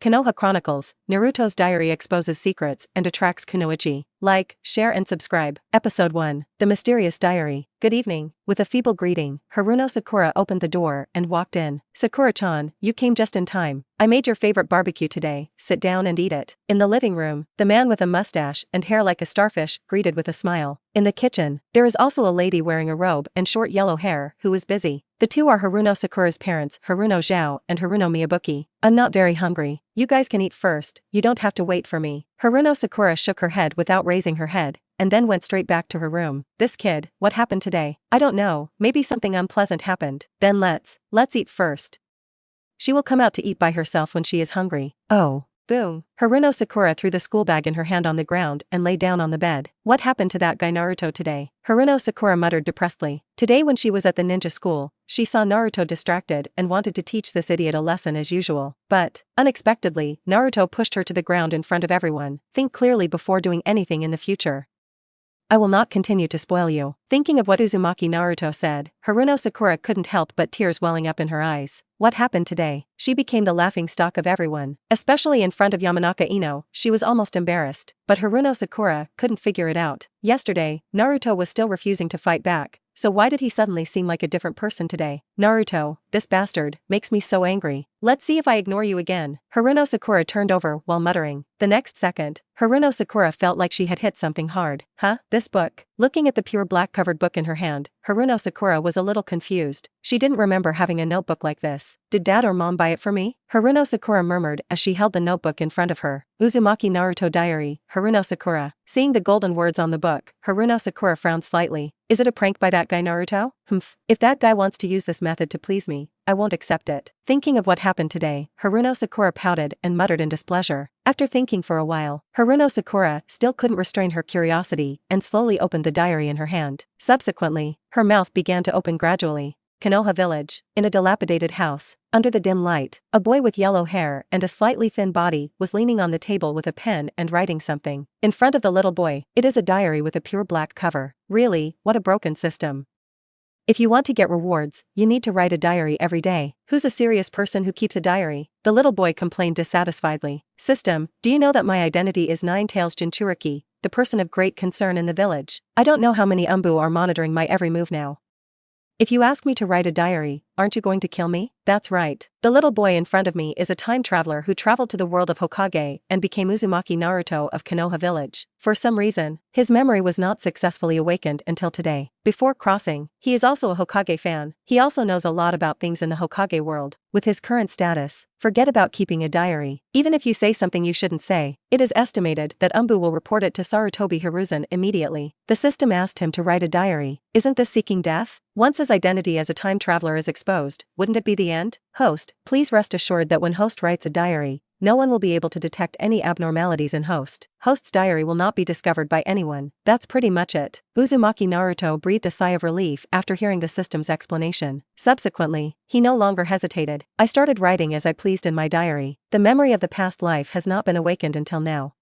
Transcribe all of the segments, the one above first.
Konoha Chronicles, Naruto's diary exposes secrets and attracts Kunoichi. Like, share and subscribe. Episode 1. The Mysterious Diary. Good evening. With a feeble greeting, Haruno Sakura opened the door and walked in. Sakura-chan, you came just in time. I made your favorite barbecue today. Sit down and eat it. In the living room, the man with a mustache and hair like a starfish greeted with a smile. In the kitchen, there is also a lady wearing a robe and short yellow hair who is busy. The two are Haruno Sakura's parents, Haruno Zhao and Haruno Miyabuki. I'm not very hungry. You guys can eat first. You don't have to wait for me. Haruno Sakura shook her head without raising her head, and then went straight back to her room. This kid, what happened today? I don't know, maybe something unpleasant happened. Then let's eat first. She will come out to eat by herself when she is hungry. Oh. Boom. Haruno Sakura threw the school bag in her hand on the ground and lay down on the bed. What happened to that guy Naruto today? Haruno Sakura muttered depressedly. Today when she was at the ninja school, she saw Naruto distracted and wanted to teach this idiot a lesson as usual. But, unexpectedly, Naruto pushed her to the ground in front of everyone. Think clearly before doing anything in the future. I will not continue to spoil you. Thinking of what Uzumaki Naruto said, Haruno Sakura couldn't help but tears welling up in her eyes. What happened today? She became the laughingstock of everyone. Especially in front of Yamanaka Ino, she was almost embarrassed. But Haruno Sakura couldn't figure it out. Yesterday, Naruto was still refusing to fight back. So why did he suddenly seem like a different person today? Naruto, this bastard, makes me so angry. Let's see if I ignore you again. Haruno Sakura turned over while muttering. The next second, Haruno Sakura felt like she had hit something hard. Huh? This book? Looking at the pure black covered book in her hand, Haruno Sakura was a little confused. She didn't remember having a notebook like this. Did dad or mom buy it for me? Haruno Sakura murmured as she held the notebook in front of her. Uzumaki Naruto Diary, Haruno Sakura. Seeing the golden words on the book, Haruno Sakura frowned slightly. Is it a prank by that guy Naruto? Humph. If that guy wants to use this method to please me, I won't accept it. Thinking of what happened today, Haruno Sakura pouted and muttered in displeasure. After thinking for a while, Haruno Sakura still couldn't restrain her curiosity and slowly opened the diary in her hand. Subsequently, her mouth began to open gradually. Konoha Village. In a dilapidated house, under the dim light, a boy with yellow hair and a slightly thin body was leaning on the table with a pen and writing something. In front of the little boy, it is a diary with a pure black cover. Really, what a broken system. If you want to get rewards, you need to write a diary every day. Who's a serious person who keeps a diary? The little boy complained dissatisfiedly. System, do you know that my identity is Nine-Tails Jinchuriki, the person of great concern in the village? I don't know how many Umbu are monitoring my every move now. If you ask me to write a diary, aren't you going to kill me? That's right. The little boy in front of me is a time traveler who traveled to the world of Hokage and became Uzumaki Naruto of Konoha Village. For some reason, his memory was not successfully awakened until today. Before crossing, he is also a Hokage fan. He also knows a lot about things in the Hokage world. With his current status, forget about keeping a diary. Even if you say something you shouldn't say, it is estimated that Umbu will report it to Sarutobi Hiruzen immediately. The system asked him to write a diary. Isn't this seeking death? Once his identity as a time traveler is exposed, wouldn't it be the end? Host, please rest assured that when host writes a diary, no one will be able to detect any abnormalities in host. Host's diary will not be discovered by anyone. That's pretty much it. Uzumaki Naruto breathed a sigh of relief after hearing the system's explanation. Subsequently, he no longer hesitated. I started writing as I pleased in my diary. The memory of the past life has not been awakened until now.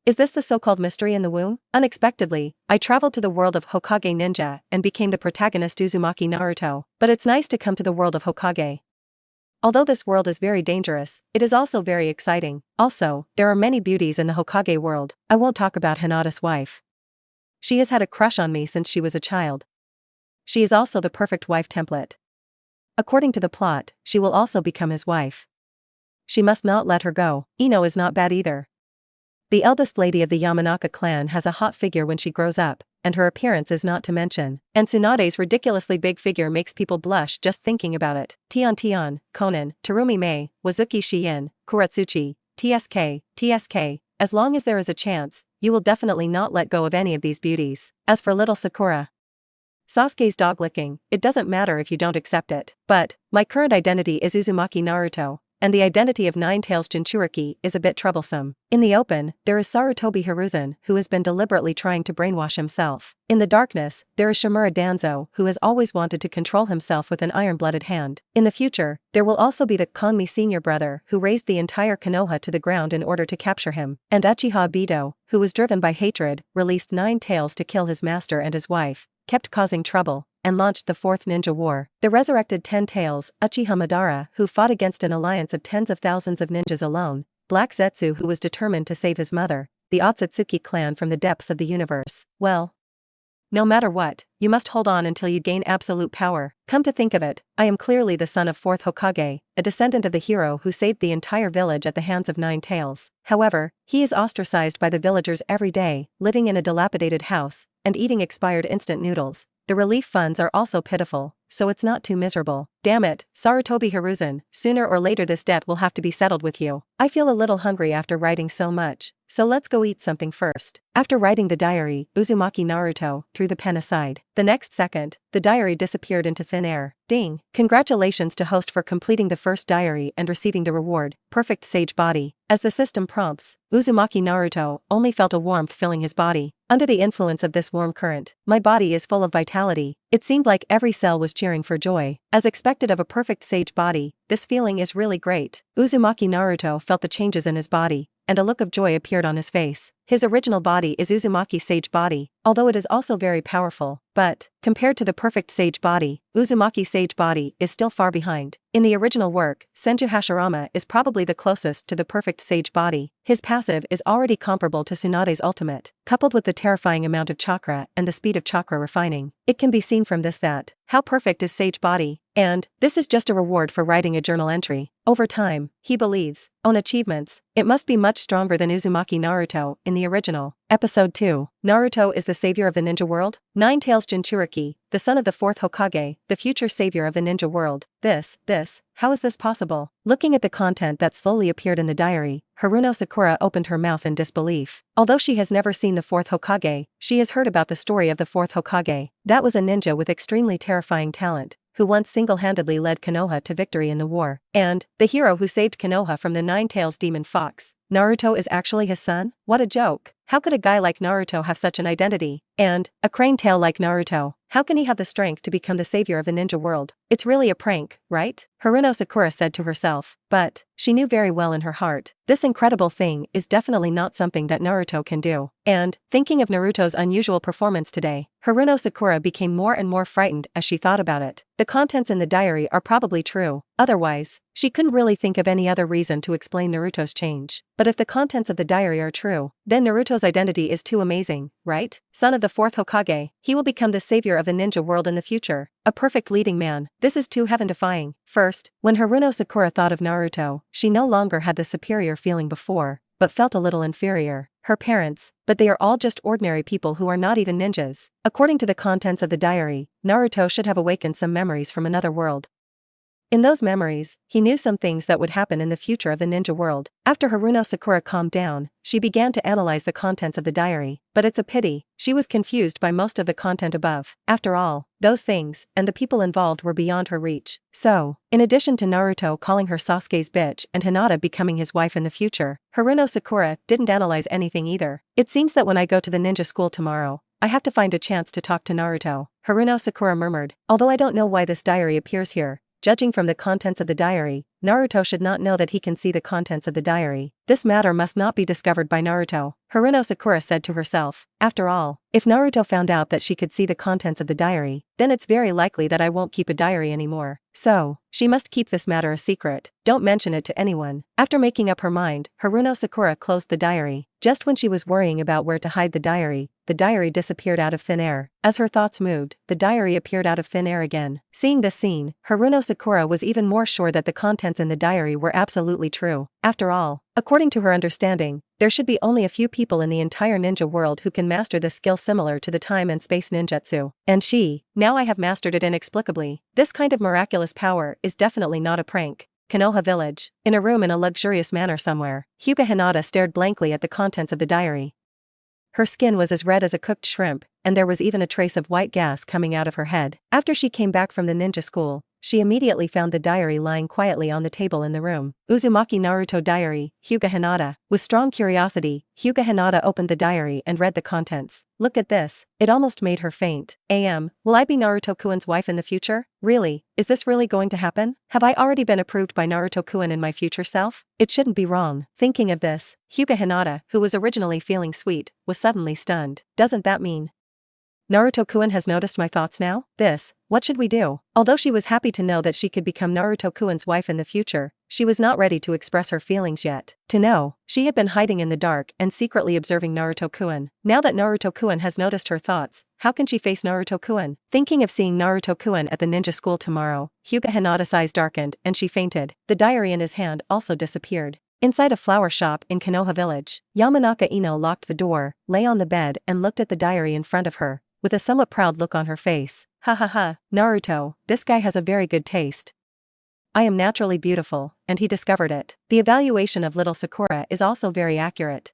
Is this the so-called mystery in the womb? Unexpectedly, I traveled to the world of Hokage Ninja and became the protagonist Uzumaki Naruto. But it's nice to come to the world of Hokage. Although this world is very dangerous, it is also very exciting. Also, there are many beauties in the Hokage world. I won't talk about Hinata's wife. She has had a crush on me since she was a child. She is also the perfect wife template. According to the plot, she will also become his wife. She must not let her go. Ino is not bad either. The eldest lady of the Yamanaka clan has a hot figure when she grows up, and her appearance is not to mention. And Tsunade's ridiculously big figure makes people blush just thinking about it. Tion, Konan, Terumi Mei, Wazuki Shiin, Kuretsuchi, TSK, as long as there is a chance, you will definitely not let go of any of these beauties. As for little Sakura, Sasuke's dog licking, it doesn't matter if you don't accept it. But, my current identity is Uzumaki Naruto, and the identity of Nine-Tails Jinchuriki is a bit troublesome. In the open, there is Sarutobi Hiruzen who has been deliberately trying to brainwash himself. In the darkness, there is Shimura Danzo who has always wanted to control himself with an iron-blooded hand. In the future, there will also be the Konmi senior brother who raised the entire Konoha to the ground in order to capture him. And Uchiha Obito, who was driven by hatred, released 9 tails to kill his master and his wife, kept causing trouble. and launched the Fourth Ninja War. The resurrected 10 Tails, Uchiha Madara, who fought against an alliance of tens of thousands of ninjas alone, Black Zetsu, who was determined to save his mother, the Akatsuki clan from the depths of the universe. Well, no matter what, you must hold on until you gain absolute power. Come to think of it, I am clearly the son of 4th Hokage, a descendant of the hero who saved the entire village at the hands of 9 Tails. However, he is ostracized by the villagers every day, living in a dilapidated house, and eating expired instant noodles. The relief funds are also pitiful, so it's not too miserable. Damn it, Sarutobi Hiruzen, sooner or later this debt will have to be settled with you. I feel a little hungry after writing so much, so let's go eat something first. After writing the diary, Uzumaki Naruto threw the pen aside. The next second, the diary disappeared into thin air. Ding! Congratulations to host for completing the first diary and receiving the reward, Perfect Sage Body. As the system prompts, Uzumaki Naruto only felt a warmth filling his body. Under the influence of this warm current, my body is full of vitality. It seemed like every cell was cheering for joy. As expected of a perfect sage body, this feeling is really great. Uzumaki Naruto felt the changes in his body, and a look of joy appeared on his face. His original body is Uzumaki's sage body, although it is also very powerful, but, compared to the perfect sage body, Uzumaki's sage body is still far behind. In the original work, Senju Hashirama is probably the closest to the perfect sage body. His passive is already comparable to Tsunade's ultimate, coupled with the terrifying amount of chakra and the speed of chakra refining. It can be seen from this that, how perfect is sage body, and, this is just a reward for writing a journal entry. Over time, he believes, own achievements, it must be much stronger than Uzumaki Naruto in the original. Episode 2. Naruto is the savior of the ninja world? Nine Tails Jinchuriki, the son of the 4th Hokage, the future savior of the ninja world. How is this possible? Looking at the content that slowly appeared in the diary, Haruno Sakura opened her mouth in disbelief. Although she has never seen the 4th Hokage, she has heard about the story of the 4th Hokage. That was a ninja with extremely terrifying talent, who once single-handedly led Konoha to victory in the war, and the hero who saved Konoha from the 9 Tails demon fox. Naruto is actually his son? What a joke. How could a guy like Naruto have such an identity? And, a crane tail like Naruto, how can he have the strength to become the savior of the ninja world? It's really a prank, right? Haruno Sakura said to herself, but, she knew very well in her heart, this incredible thing is definitely not something that Naruto can do. And, thinking of Naruto's unusual performance today, Haruno Sakura became more and more frightened as she thought about it. The contents in the diary are probably true, otherwise, she couldn't really think of any other reason to explain Naruto's change. But if the contents of the diary are true, then Naruto's identity is too amazing, right? Son of the 4th Hokage, he will become the savior of the ninja world in the future. A perfect leading man. This is too heaven-defying. First, when Haruno Sakura thought of Naruto, she no longer had the superior feeling before, but felt a little inferior. Her parents, but they are all just ordinary people who are not even ninjas. According to the contents of the diary, Naruto should have awakened some memories from another world. In those memories, he knew some things that would happen in the future of the ninja world. After Haruno Sakura calmed down, she began to analyze the contents of the diary, but it's a pity, she was confused by most of the content above. After all, those things, and the people involved were beyond her reach. So, in addition to Naruto calling her Sasuke's bitch and Hinata becoming his wife in the future, Haruno Sakura didn't analyze anything either. It seems that when I go to the ninja school tomorrow, I have to find a chance to talk to Naruto, Haruno Sakura murmured. Although I don't know why this diary appears here, judging from the contents of the diary, Naruto should not know that he can see the contents of the diary. This matter must not be discovered by Naruto, Haruno Sakura said to herself. After all, if Naruto found out that she could see the contents of the diary, then it's very likely that I won't keep a diary anymore. So, she must keep this matter a secret. Don't mention it to anyone. After making up her mind, Haruno Sakura closed the diary. Just when she was worrying about where to hide the diary disappeared out of thin air. As her thoughts moved, the diary appeared out of thin air again. Seeing this scene, Haruno Sakura was even more sure that the contents in the diary were absolutely true. After all, according to her understanding, there should be only a few people in the entire ninja world who can master this skill similar to the time and space ninjutsu. And now I have mastered it inexplicably. This kind of miraculous power is definitely not a prank. Konoha Village. In a room in a luxurious manor somewhere, Hyuga Hinata stared blankly at the contents of the diary. Her skin was as red as a cooked shrimp, and there was even a trace of white gas coming out of her head. After she came back from the ninja school, she immediately found the diary lying quietly on the table in the room. Uzumaki Naruto Diary, Hyuga Hinata. With strong curiosity, Hyuga Hinata opened the diary and read the contents. Look at this, it almost made her faint. Will I be Naruto-kun's wife in the future? Really? Is this really going to happen? Have I already been approved by Naruto-kun in my future self? It shouldn't be wrong. Thinking of this, Hyuga Hinata, who was originally feeling sweet, was suddenly stunned. Doesn't that mean Naruto-kun has noticed my thoughts now? What should we do? Although she was happy to know that she could become Naruto-kun's wife in the future, she was not ready to express her feelings yet. To know, she had been hiding in the dark and secretly observing Naruto-kun. Now that Naruto-kun has noticed her thoughts, how can she face Naruto-kun? Thinking of seeing Naruto-kun at the ninja school tomorrow, Hinata's eyes darkened and she fainted. The diary in his hand also disappeared. Inside a flower shop in Konoha village, Yamanaka Ino locked the door, lay on the bed and looked at the diary in front of her, with a somewhat proud look on her face. Ha ha ha, Naruto, this guy has a very good taste. I am naturally beautiful, and he discovered it. The evaluation of little Sakura is also very accurate.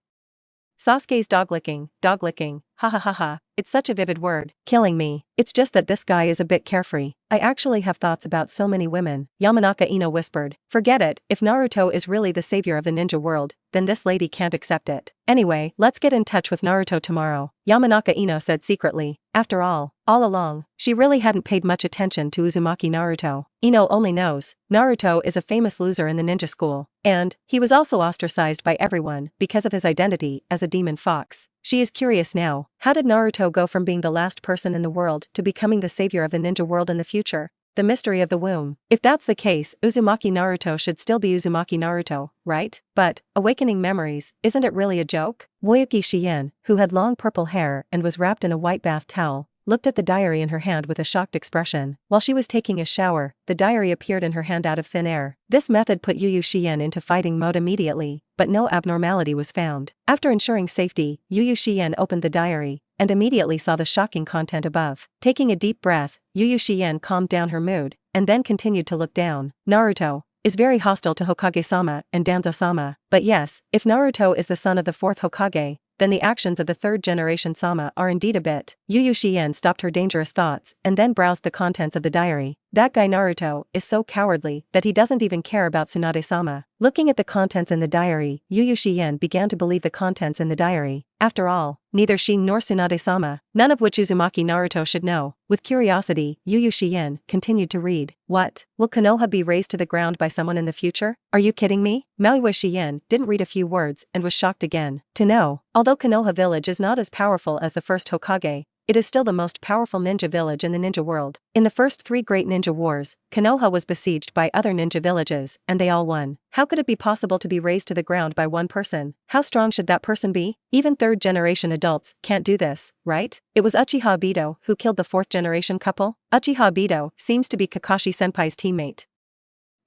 Sasuke's dog licking, ha ha ha ha, it's such a vivid word, killing me. It's just that this guy is a bit carefree. I actually have thoughts about so many women, Yamanaka Ino whispered. Forget it, if Naruto is really the savior of the ninja world, then this lady can't accept it. Anyway, let's get in touch with Naruto tomorrow, Yamanaka Ino said secretly. After all along, she really hadn't paid much attention to Uzumaki Naruto. Ino only knows, Naruto is a famous loser in the ninja school, and he was also ostracized by everyone because of his identity as a demon fox. She is curious now, how did Naruto go from being the last person in the world to becoming the savior of the ninja world in the future? The mystery of the womb. If that's the case, Uzumaki Naruto should still be Uzumaki Naruto, right? But, awakening memories, isn't it really a joke? Woyuki Shien, who had long purple hair and was wrapped in a white bath towel, looked at the diary in her hand with a shocked expression. While she was taking a shower, the diary appeared in her hand out of thin air. This method put Yu Shien into fighting mode immediately, but no abnormality was found. After ensuring safety, Yu Shien opened the diary, and immediately saw the shocking content above. Taking a deep breath, Yu Shien calmed down her mood, and then continued to look down. Naruto is very hostile to Hokage-sama and Danzo-sama. But yes, if Naruto is the son of the fourth Hokage, then the actions of the third generation Sama are indeed a bit. Yu Shien stopped her dangerous thoughts and then browsed the contents of the diary. That guy Naruto is so cowardly that he doesn't even care about Tsunade-sama. Looking at the contents in the diary, Yu Shien began to believe the contents in the diary. After all, neither she nor Tsunade-sama, none of which Uzumaki Naruto should know. With curiosity, Yu Shien continued to read. What? Will Konoha be razed to the ground by someone in the future? Are you kidding me? Yu Shien didn't read a few words and was shocked again. To know, although Konoha village is not as powerful as the first Hokage, it is still the most powerful ninja village in the ninja world. In the first 3 great ninja wars, Konoha was besieged by other ninja villages, and they all won. How could it be possible to be razed to the ground by one person? How strong should that person be? Even third-generation adults can't do this, right? It was Uchiha Obito who killed the fourth-generation couple. Uchiha Obito seems to be Kakashi-senpai's teammate.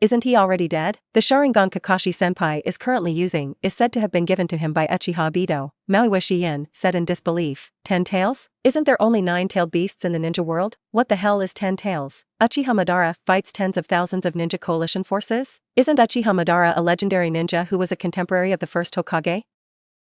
Isn't he already dead? The Sharingan Kakashi-senpai is currently using is said to have been given to him by Uchiha Obito, Yu Shien said in disbelief. 10 tails? Isn't there only 9-tailed beasts in the ninja world? What the hell is 10 tails? Uchiha Madara fights tens of thousands of ninja coalition forces? Isn't Uchiha Madara a legendary ninja who was a contemporary of the first Hokage?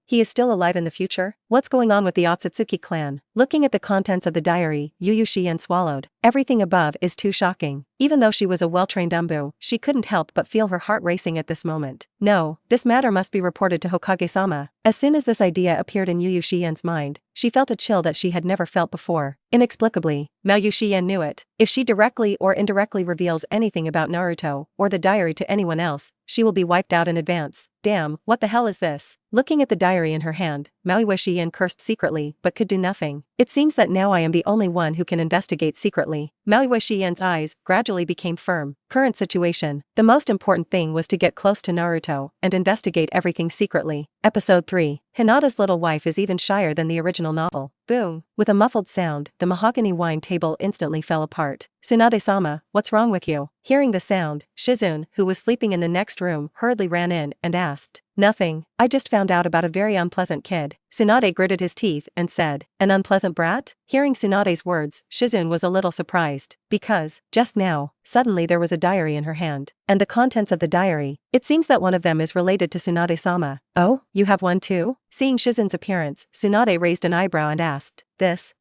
He is still alive in the future? What's going on with the Akatsuki clan? Looking at the contents of the diary, Yu Shien swallowed. Everything above is too shocking. Even though she was a well-trained umbu, she couldn't help but feel her heart racing at this moment. No, this matter must be reported to Hokage-sama. As soon as this idea appeared in Yu Shien's mind, she felt a chill that she had never felt before. Inexplicably, Yu Shien knew it. If she directly or indirectly reveals anything about Naruto or the diary to anyone else, she will be wiped out in advance. Damn, what the hell is this? Looking at the diary in her hand, Yu Shien cursed secretly but could do nothing. It seems that now I am the only one who can investigate secretly. Yu Shien's eyes gradually became firm. Current situation. The most important thing was to get close to Naruto and investigate everything secretly. Episode 3. Hinata's little wife is even shyer than the original novel. Boom. With a muffled sound, the mahogany wine table instantly fell apart. Tsunade-sama, what's wrong with you? Hearing the sound, Shizune, who was sleeping in the next room, hurriedly ran in and asked. Nothing. I just found out about a very unpleasant kid. Tsunade gritted his teeth and said, an unpleasant brat? Hearing Tsunade's words, Shizune was a little surprised, because, just now, suddenly there was a diary in her hand. And the contents of the diary, it seems that one of them is related to Tsunade-sama. Oh, you have one too? Seeing Shizune's appearance, Tsunade raised an eyebrow and asked, this?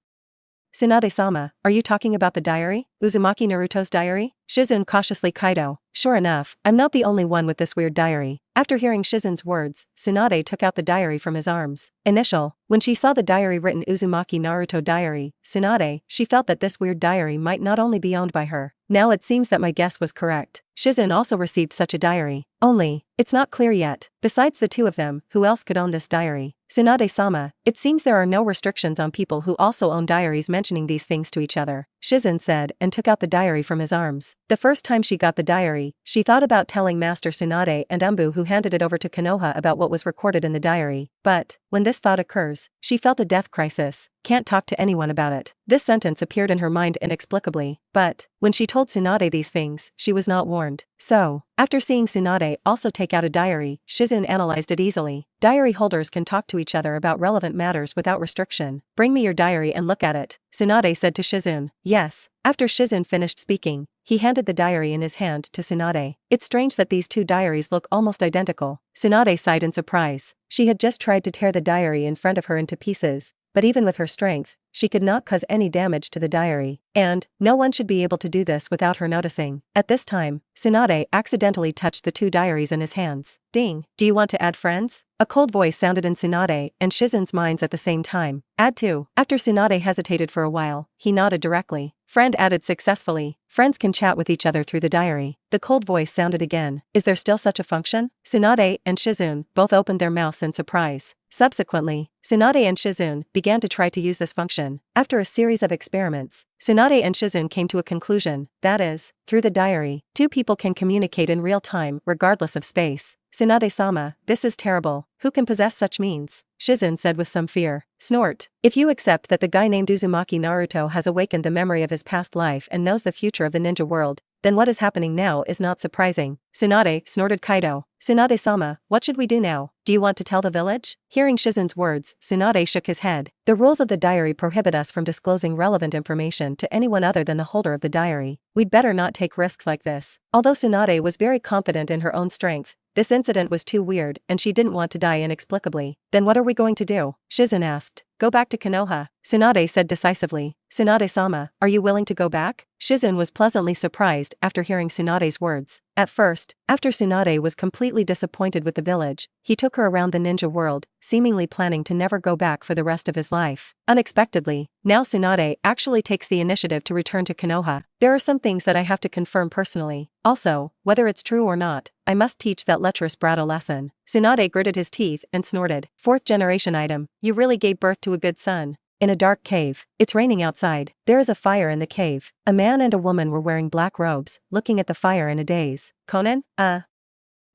Tsunade-sama, are you talking about the diary? Uzumaki Naruto's diary? Shizune cautiously Kaido. Sure enough, I'm not the only one with this weird diary. After hearing Shizune's words, Tsunade took out the diary from his arms. Initial. When she saw the diary written Uzumaki Naruto diary, Tsunade, she felt that this weird diary might not only be owned by her. Now it seems that my guess was correct. Shizune also received such a diary. Only, it's not clear yet. Besides the two of them, who else could own this diary? Tsunade-sama, it seems there are no restrictions on people who also own diaries mentioning these things to each other, Shizune said and took out the diary from his arms. The first time she got the diary, she thought about telling Master Tsunade and Umbu who handed it over to Konoha about what was recorded in the diary. But, when this thought occurs, she felt a death crisis. Can't talk to anyone about it. This sentence appeared in her mind inexplicably. But, when she told Tsunade these things, she was not warned. So, after seeing Tsunade also take out a diary, Shizune analyzed it easily. Diary holders can talk to each other about relevant matters without restriction. Bring me your diary and look at it, Tsunade said to Shizune. Yes. After Shizune finished speaking, he handed the diary in his hand to Tsunade. It's strange that these two diaries look almost identical. Tsunade sighed in surprise. She had just tried to tear the diary in front of her into pieces, but even with her strength, she could not cause any damage to the diary. And, no one should be able to do this without her noticing. At this time, Tsunade accidentally touched the two diaries in his hands. Ding! Do you want to add friends? A cold voice sounded in Tsunade and Shizune's minds at the same time. Add to. After Tsunade hesitated for a while, he nodded directly. Friend added successfully. Friends can chat with each other through the diary. The cold voice sounded again. Is there still such a function? Tsunade and Shizune both opened their mouths in surprise. Subsequently, Tsunade and Shizune began to try to use this function. After a series of experiments, Tsunade and Shizune came to a conclusion, that is, through the diary, two people can communicate in real time regardless of space. Tsunade-sama, this is terrible. Who can possess such means? Shizune said with some fear. Snort. If you accept that the guy named Uzumaki Naruto has awakened the memory of his past life and knows the future of the ninja world, then what is happening now is not surprising. Tsunade, snorted Kaido. Tsunade-sama, what should we do now? Do you want to tell the village? Hearing Shizune's words, Tsunade shook his head. The rules of the diary prohibit us from disclosing relevant information to anyone other than the holder of the diary. We'd better not take risks like this. Although Tsunade was very confident in her own strength, this incident was too weird and she didn't want to die inexplicably. Then what are we going to do? Shizune asked. Go back to Konoha, Tsunade said decisively. Tsunade-sama, are you willing to go back? Shizune was pleasantly surprised after hearing Tsunade's words. At first, after Tsunade was completely disappointed with the village, he took her around the ninja world, seemingly planning to never go back for the rest of his life. Unexpectedly, now Tsunade actually takes the initiative to return to Konoha. There are some things that I have to confirm personally. Also, whether it's true or not, I must teach that lecherous brat a lesson. Tsunade gritted his teeth and snorted. Fourth generation item. You really gave birth to a good son. In a dark cave. It's raining outside. There is a fire in the cave. A man and a woman were wearing black robes, looking at the fire in a daze. Conan?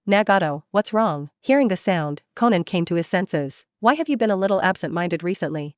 Nagato, what's wrong? Hearing the sound, Conan came to his senses. Why have you been a little absent-minded recently?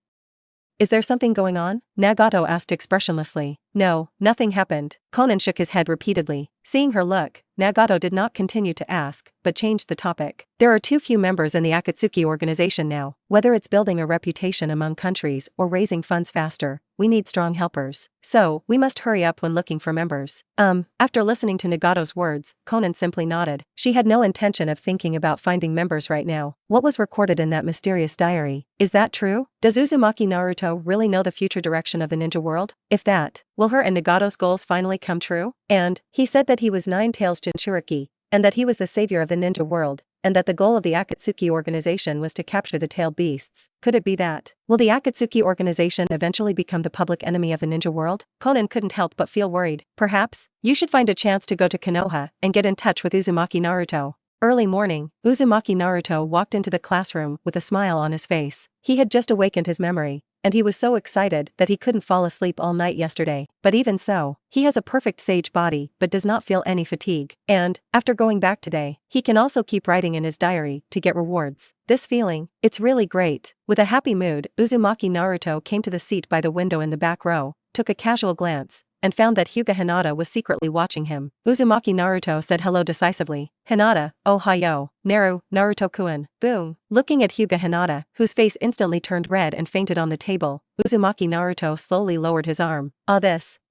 Is there something going on? Nagato asked expressionlessly. No, nothing happened. Conan shook his head repeatedly. Seeing her look, Nagato did not continue to ask, but changed the topic. There are too few members in the Akatsuki organization now. Whether it's building a reputation among countries or raising funds faster, we need strong helpers. So, we must hurry up when looking for members. After listening to Nagato's words, Conan simply nodded. She had no intention of thinking about finding members right now. What was recorded in that mysterious diary? Is that true? Does Uzumaki Naruto really know the future direction of the ninja world? If that, will her and Nagato's goals finally come true? And, he said that he was Nine Tails Jinchuriki, and that he was the savior of the ninja world, and that the goal of the Akatsuki organization was to capture the tailed beasts. Could it be that? Will the Akatsuki organization eventually become the public enemy of the ninja world? Conan couldn't help but feel worried. Perhaps, you should find a chance to go to Konoha and get in touch with Uzumaki Naruto. Early morning, Uzumaki Naruto walked into the classroom with a smile on his face. He had just awakened his memory, and he was so excited that he couldn't fall asleep all night yesterday. But even so, he has a perfect sage body but does not feel any fatigue. And, after going back today, he can also keep writing in his diary to get rewards. This feeling, it's really great. With a happy mood, Uzumaki Naruto came to the seat by the window in the back row, took a casual glance, and found that Hyuga Hinata was secretly watching him. Uzumaki Naruto said hello decisively. Hinata, oh hi-yo, Naruto-kun. Boom. Looking at Hyuga Hinata, whose face instantly turned red and fainted on the table, Uzumaki Naruto slowly lowered his arm.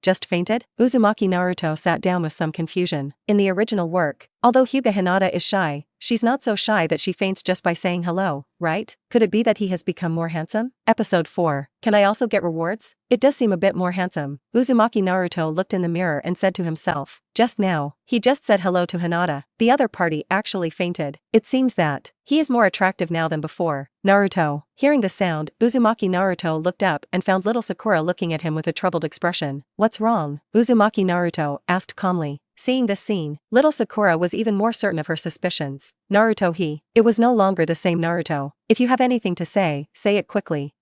Just fainted? Uzumaki Naruto sat down with some confusion. In the original work, although Hyuga Hinata is shy, she's not so shy that she faints just by saying hello, right? Could it be that he has become more handsome? Episode 4. Can I also get rewards? It does seem a bit more handsome. Uzumaki Naruto looked in the mirror and said to himself. Just now, he just said hello to Hinata. The other party actually fainted. It seems that he is more attractive now than before. Naruto. Hearing the sound, Uzumaki Naruto looked up and found little Sakura looking at him with a troubled expression. What's wrong? Uzumaki Naruto asked calmly. Seeing this scene, little Sakura was even more certain of her suspicions. Naruto It was no longer the same Naruto. If you have anything to say it quickly.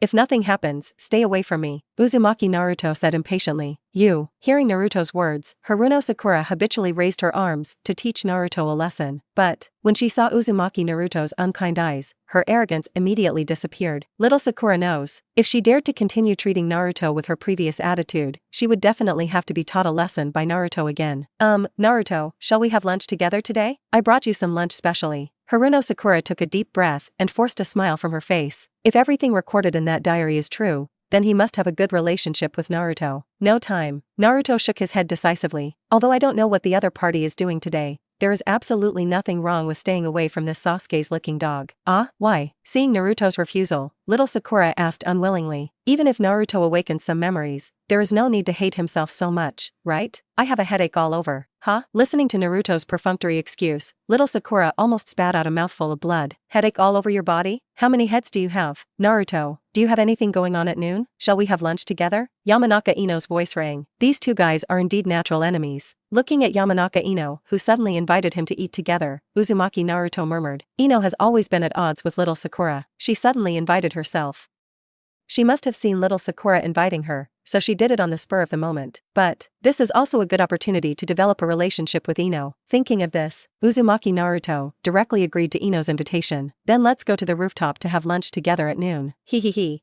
If nothing happens, stay away from me, Uzumaki Naruto said impatiently. You. Hearing Naruto's words, Haruno Sakura habitually raised her arms to teach Naruto a lesson. But, when she saw Uzumaki Naruto's unkind eyes, her arrogance immediately disappeared. Little Sakura knows, if she dared to continue treating Naruto with her previous attitude, she would definitely have to be taught a lesson by Naruto again. Naruto, shall we have lunch together today? I brought you some lunch specially. Haruno Sakura took a deep breath and forced a smile from her face. If everything recorded in that diary is true, then he must have a good relationship with Naruto. No time. Naruto shook his head decisively. Although I don't know what the other party is doing today, there is absolutely nothing wrong with staying away from this Sasuke's licking dog. Ah, why? Seeing Naruto's refusal, little Sakura asked unwillingly. Even if Naruto awakens some memories, there is no need to hate himself so much, right? I have a headache all over. Huh? Listening to Naruto's perfunctory excuse, little Sakura almost spat out a mouthful of blood. Headache all over your body? How many heads do you have? Naruto, do you have anything going on at noon? Shall we have lunch together? Yamanaka Ino's voice rang. These two guys are indeed natural enemies. Looking at Yamanaka Ino, who suddenly invited him to eat together, Uzumaki Naruto murmured. Ino has always been at odds with little Sakura. She suddenly invited herself. She must have seen little Sakura inviting her, so she did it on the spur of the moment. But, this is also a good opportunity to develop a relationship with Ino. Thinking of this, Uzumaki Naruto directly agreed to Ino's invitation. Then let's go to the rooftop to have lunch together at noon. Hee.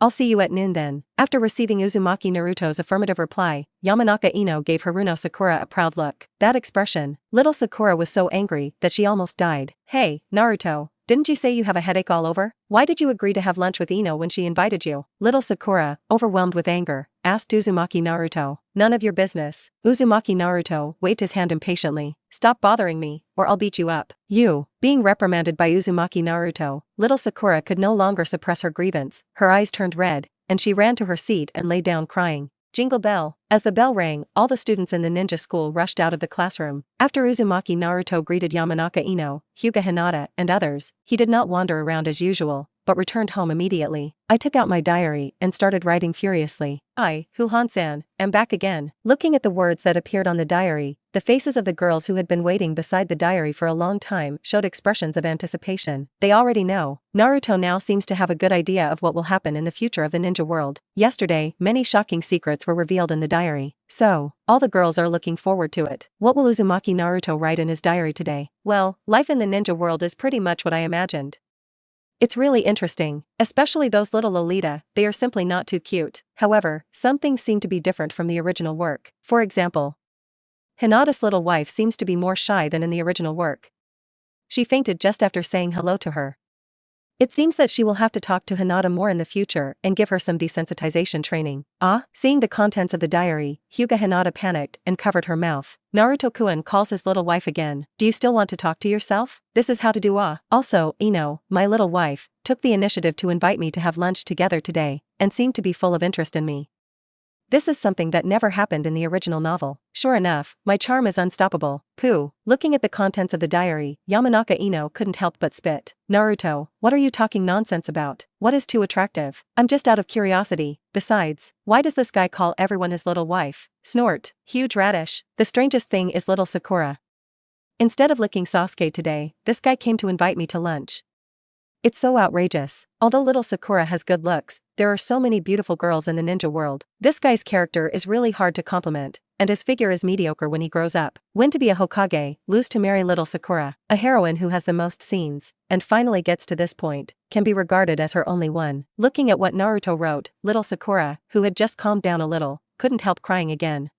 I'll see you at noon then. After receiving Uzumaki Naruto's affirmative reply, Yamanaka Ino gave Haruno Sakura a proud look. That expression, little Sakura was so angry that she almost died. Hey, Naruto. Didn't you say you have a headache all over? Why did you agree to have lunch with Ino when she invited you? Little Sakura, overwhelmed with anger, asked Uzumaki Naruto. None of your business. Uzumaki Naruto waved his hand impatiently. Stop bothering me, or I'll beat you up. You. Being reprimanded by Uzumaki Naruto, little Sakura could no longer suppress her grievance. Her eyes turned red, and she ran to her seat and lay down crying. Jingle bell. As the bell rang, all the students in the ninja school rushed out of the classroom. After Uzumaki Naruto greeted Yamanaka Ino, Hyuga Hinata, and others, he did not wander around as usual, but returned home immediately. I took out my diary and started writing furiously. I, Huhan-san, am back again. Looking at the words that appeared on the diary, the faces of the girls who had been waiting beside the diary for a long time showed expressions of anticipation. They already know. Naruto now seems to have a good idea of what will happen in the future of the ninja world. Yesterday, many shocking secrets were revealed in the diary. So, all the girls are looking forward to it. What will Uzumaki Naruto write in his diary today? Well, life in the ninja world is pretty much what I imagined. It's really interesting, especially those little Lolita, they are simply not too cute. However, some things seem to be different from the original work. For example, Hinata's little wife seems to be more shy than in the original work. She fainted just after saying hello to her. It seems that she will have to talk to Hinata more in the future and give her some desensitization training. Seeing the contents of the diary, Hyuga Hinata panicked and covered her mouth. Naruto-kun calls his little wife again. Do you still want to talk to yourself? This is how to do Also, Ino, my little wife, took the initiative to invite me to have lunch together today, and seemed to be full of interest in me. This is something that never happened in the original novel. Sure enough, my charm is unstoppable. Pooh. Looking at the contents of the diary, Yamanaka Ino couldn't help but spit. Naruto, what are you talking nonsense about? What is too attractive? I'm just out of curiosity. Besides, why does this guy call everyone his little wife? Snort. Huge radish. The strangest thing is little Sakura. Instead of licking Sasuke today, this guy came to invite me to lunch. It's so outrageous. Although little Sakura has good looks, there are so many beautiful girls in the ninja world. This guy's character is really hard to compliment, and his figure is mediocre when he grows up. Win to be a Hokage, lose to marry little Sakura. A heroine who has the most scenes, and finally gets to this point, can be regarded as her only one. Looking at what Naruto wrote, little Sakura, who had just calmed down a little, couldn't help crying again.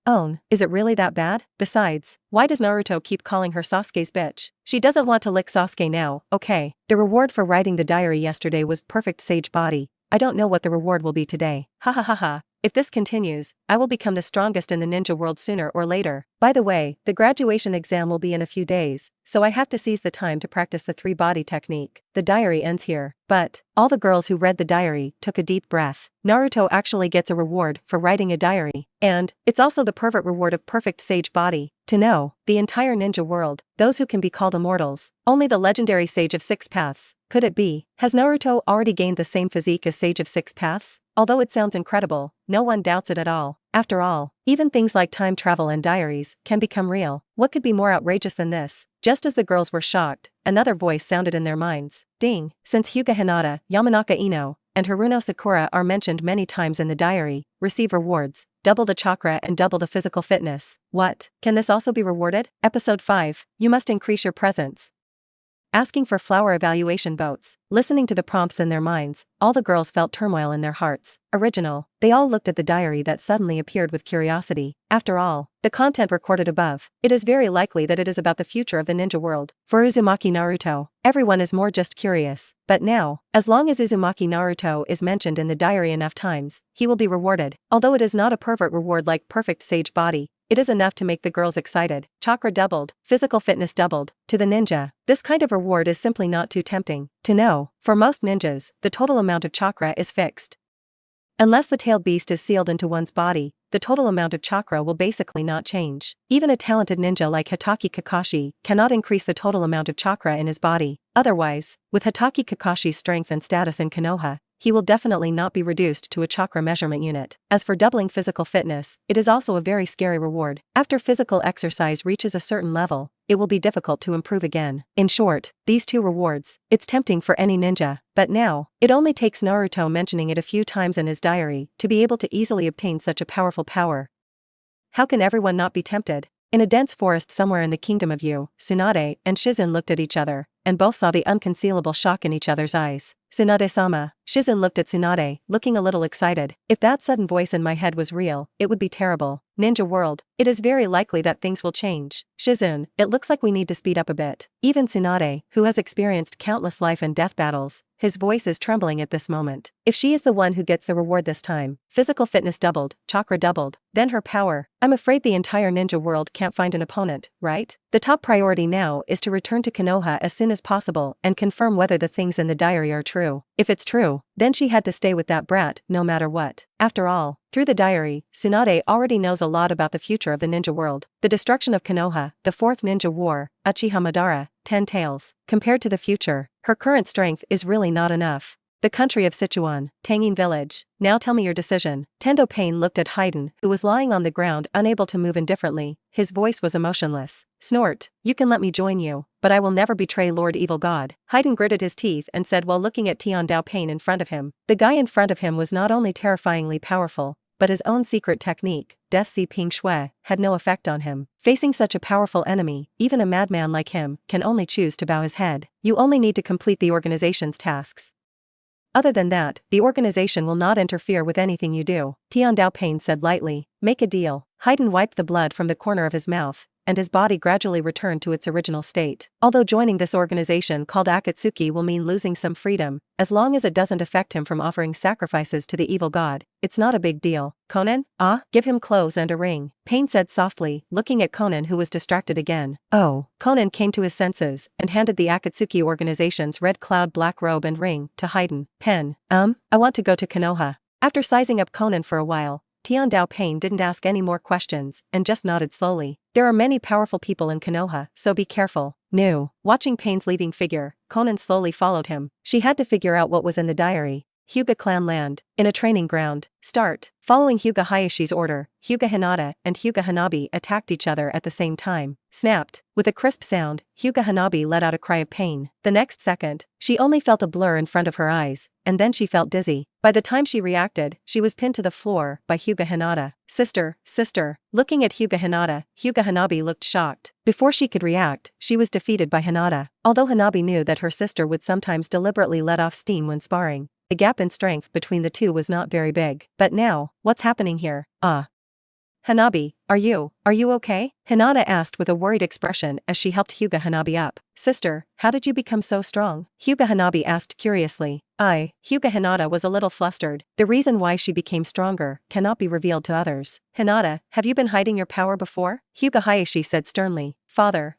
Is it really that bad? Besides, why does Naruto keep calling her Sasuke's bitch? She doesn't want to lick Sasuke now, okay. The reward for writing the diary yesterday was perfect sage body. I don't know what the reward will be today. Ha ha ha ha. If this continues, I will become the strongest in the ninja world sooner or later. By the way, the graduation exam will be in a few days, so I have to seize the time to practice the three-body technique. The diary ends here. But all the girls who read the diary took a deep breath. Naruto actually gets a reward for writing a diary. And it's also the pervert reward of perfect sage body. To know the entire ninja world, those who can be called immortals, only the legendary Sage of Six Paths. Could it be? Has Naruto already gained the same physique as Sage of Six Paths? Although it sounds incredible, no one doubts it at all. After all, even things like time travel and diaries can become real. What could be more outrageous than this? Just as the girls were shocked, another voice sounded in their minds. Ding! Since Hyuga Hinata, Yamanaka Ino, and Haruno Sakura are mentioned many times in the diary, receive rewards, double the chakra and double the physical fitness. What? Can this also be rewarded? Episode 5, you must increase your presence. Asking for flower evaluation votes. Listening to the prompts in their minds, all the girls felt turmoil in their hearts. Original. They all looked at the diary that suddenly appeared with curiosity. After all, the content recorded above, it is very likely that it is about the future of the ninja world. For Uzumaki Naruto, everyone is more just curious. But now, as long as Uzumaki Naruto is mentioned in the diary enough times, he will be rewarded. Although it is not a pervert reward like perfect sage body, it is enough to make the girls excited. Chakra doubled, physical fitness doubled. To the ninja, this kind of reward is simply not too tempting. To know, for most ninjas, the total amount of chakra is fixed. Unless the tailed beast is sealed into one's body, the total amount of chakra will basically not change. Even a talented ninja like Hitaki Kakashi cannot increase the total amount of chakra in his body. Otherwise, with Hitaki Kakashi's strength and status in Konoha, he will definitely not be reduced to a chakra measurement unit. As for doubling physical fitness, it is also a very scary reward. After physical exercise reaches a certain level, it will be difficult to improve again. In short, these two rewards, it's tempting for any ninja. But now, it only takes Naruto mentioning it a few times in his diary to be able to easily obtain such a powerful power. How can everyone not be tempted? In a dense forest somewhere in the kingdom of Yu, Tsunade and Shizune looked at each other, and both saw the unconcealable shock in each other's eyes. Tsunade-sama. Shizune looked at Tsunade, looking a little excited. If that sudden voice in my head was real, it would be terrible. Ninja world, it is very likely that things will change. Shizune, it looks like we need to speed up a bit. Even Tsunade, who has experienced countless life and death battles, his voice is trembling at this moment. If she is the one who gets the reward this time, physical fitness doubled, chakra doubled, then her power, I'm afraid the entire ninja world can't find an opponent, right? The top priority now is to return to Konoha as soon as possible and confirm whether the things in the diary are true. If it's true, then she had to stay with that brat no matter what. After all, through the diary, Tsunade already knows a lot about the future of the ninja world. The destruction of Konoha, the fourth ninja war, Uchiha Madara, 10 tails. Compared to the future, her current strength is really not enough. The country of Sichuan, Tangin village. Now tell me your decision. Tendo Pain looked at Hidan, who was lying on the ground unable to move indifferently. His voice was emotionless. Snort. You can let me join you, but I will never betray Lord Evil God. Hidan gritted his teeth and said while looking at Tiandao Pain in front of him. The guy in front of him was not only terrifyingly powerful, but his own secret technique, Death Si Ping Shui, had no effect on him. Facing such a powerful enemy, even a madman like him can only choose to bow his head. You only need to complete the organization's tasks. Other than that, the organization will not interfere with anything you do. Tiandao Pain said lightly. Make a deal. Hidan wiped the blood from the corner of his mouth, and his body gradually returned to its original state. Although joining this organization called Akatsuki will mean losing some freedom, as long as it doesn't affect him from offering sacrifices to the evil god, it's not a big deal. Conan? Give him clothes and a ring. Pain said softly, looking at Conan who was distracted again. Oh. Conan came to his senses and handed the Akatsuki organization's red cloud black robe and ring to Hidan. I want to go to Konoha. After sizing up Conan for a while, Tiandao Pain didn't ask any more questions and just nodded slowly. There are many powerful people in Konoha, so be careful. No. Watching Pain's leaving figure, Conan slowly followed him. She had to figure out what was in the diary. Hyuga clan land, in a training ground. Start. Following Hyuga Hayashi's order, Hyuga Hinata and Hyuga Hanabi attacked each other at the same time. Snapped. With a crisp sound, Hyuga Hanabi let out a cry of pain. The next second, she only felt a blur in front of her eyes, and then she felt dizzy. By the time she reacted, she was pinned to the floor by Hyuga Hinata. Sister. Looking at Hyuga Hinata, Hyuga Hanabi looked shocked. Before she could react, she was defeated by Hinata. Although Hanabi knew that her sister would sometimes deliberately let off steam when sparring, the gap in strength between the two was not very big. But now, what's happening here? Hanabi, are you okay? Hinata asked with a worried expression as she helped Hyuga Hanabi up. Sister, how did you become so strong? Hyuga Hanabi asked curiously. Hyuga Hinata was a little flustered. The reason why she became stronger cannot be revealed to others. Hinata, have you been hiding your power before? Hyuga Hayashi said sternly. Father,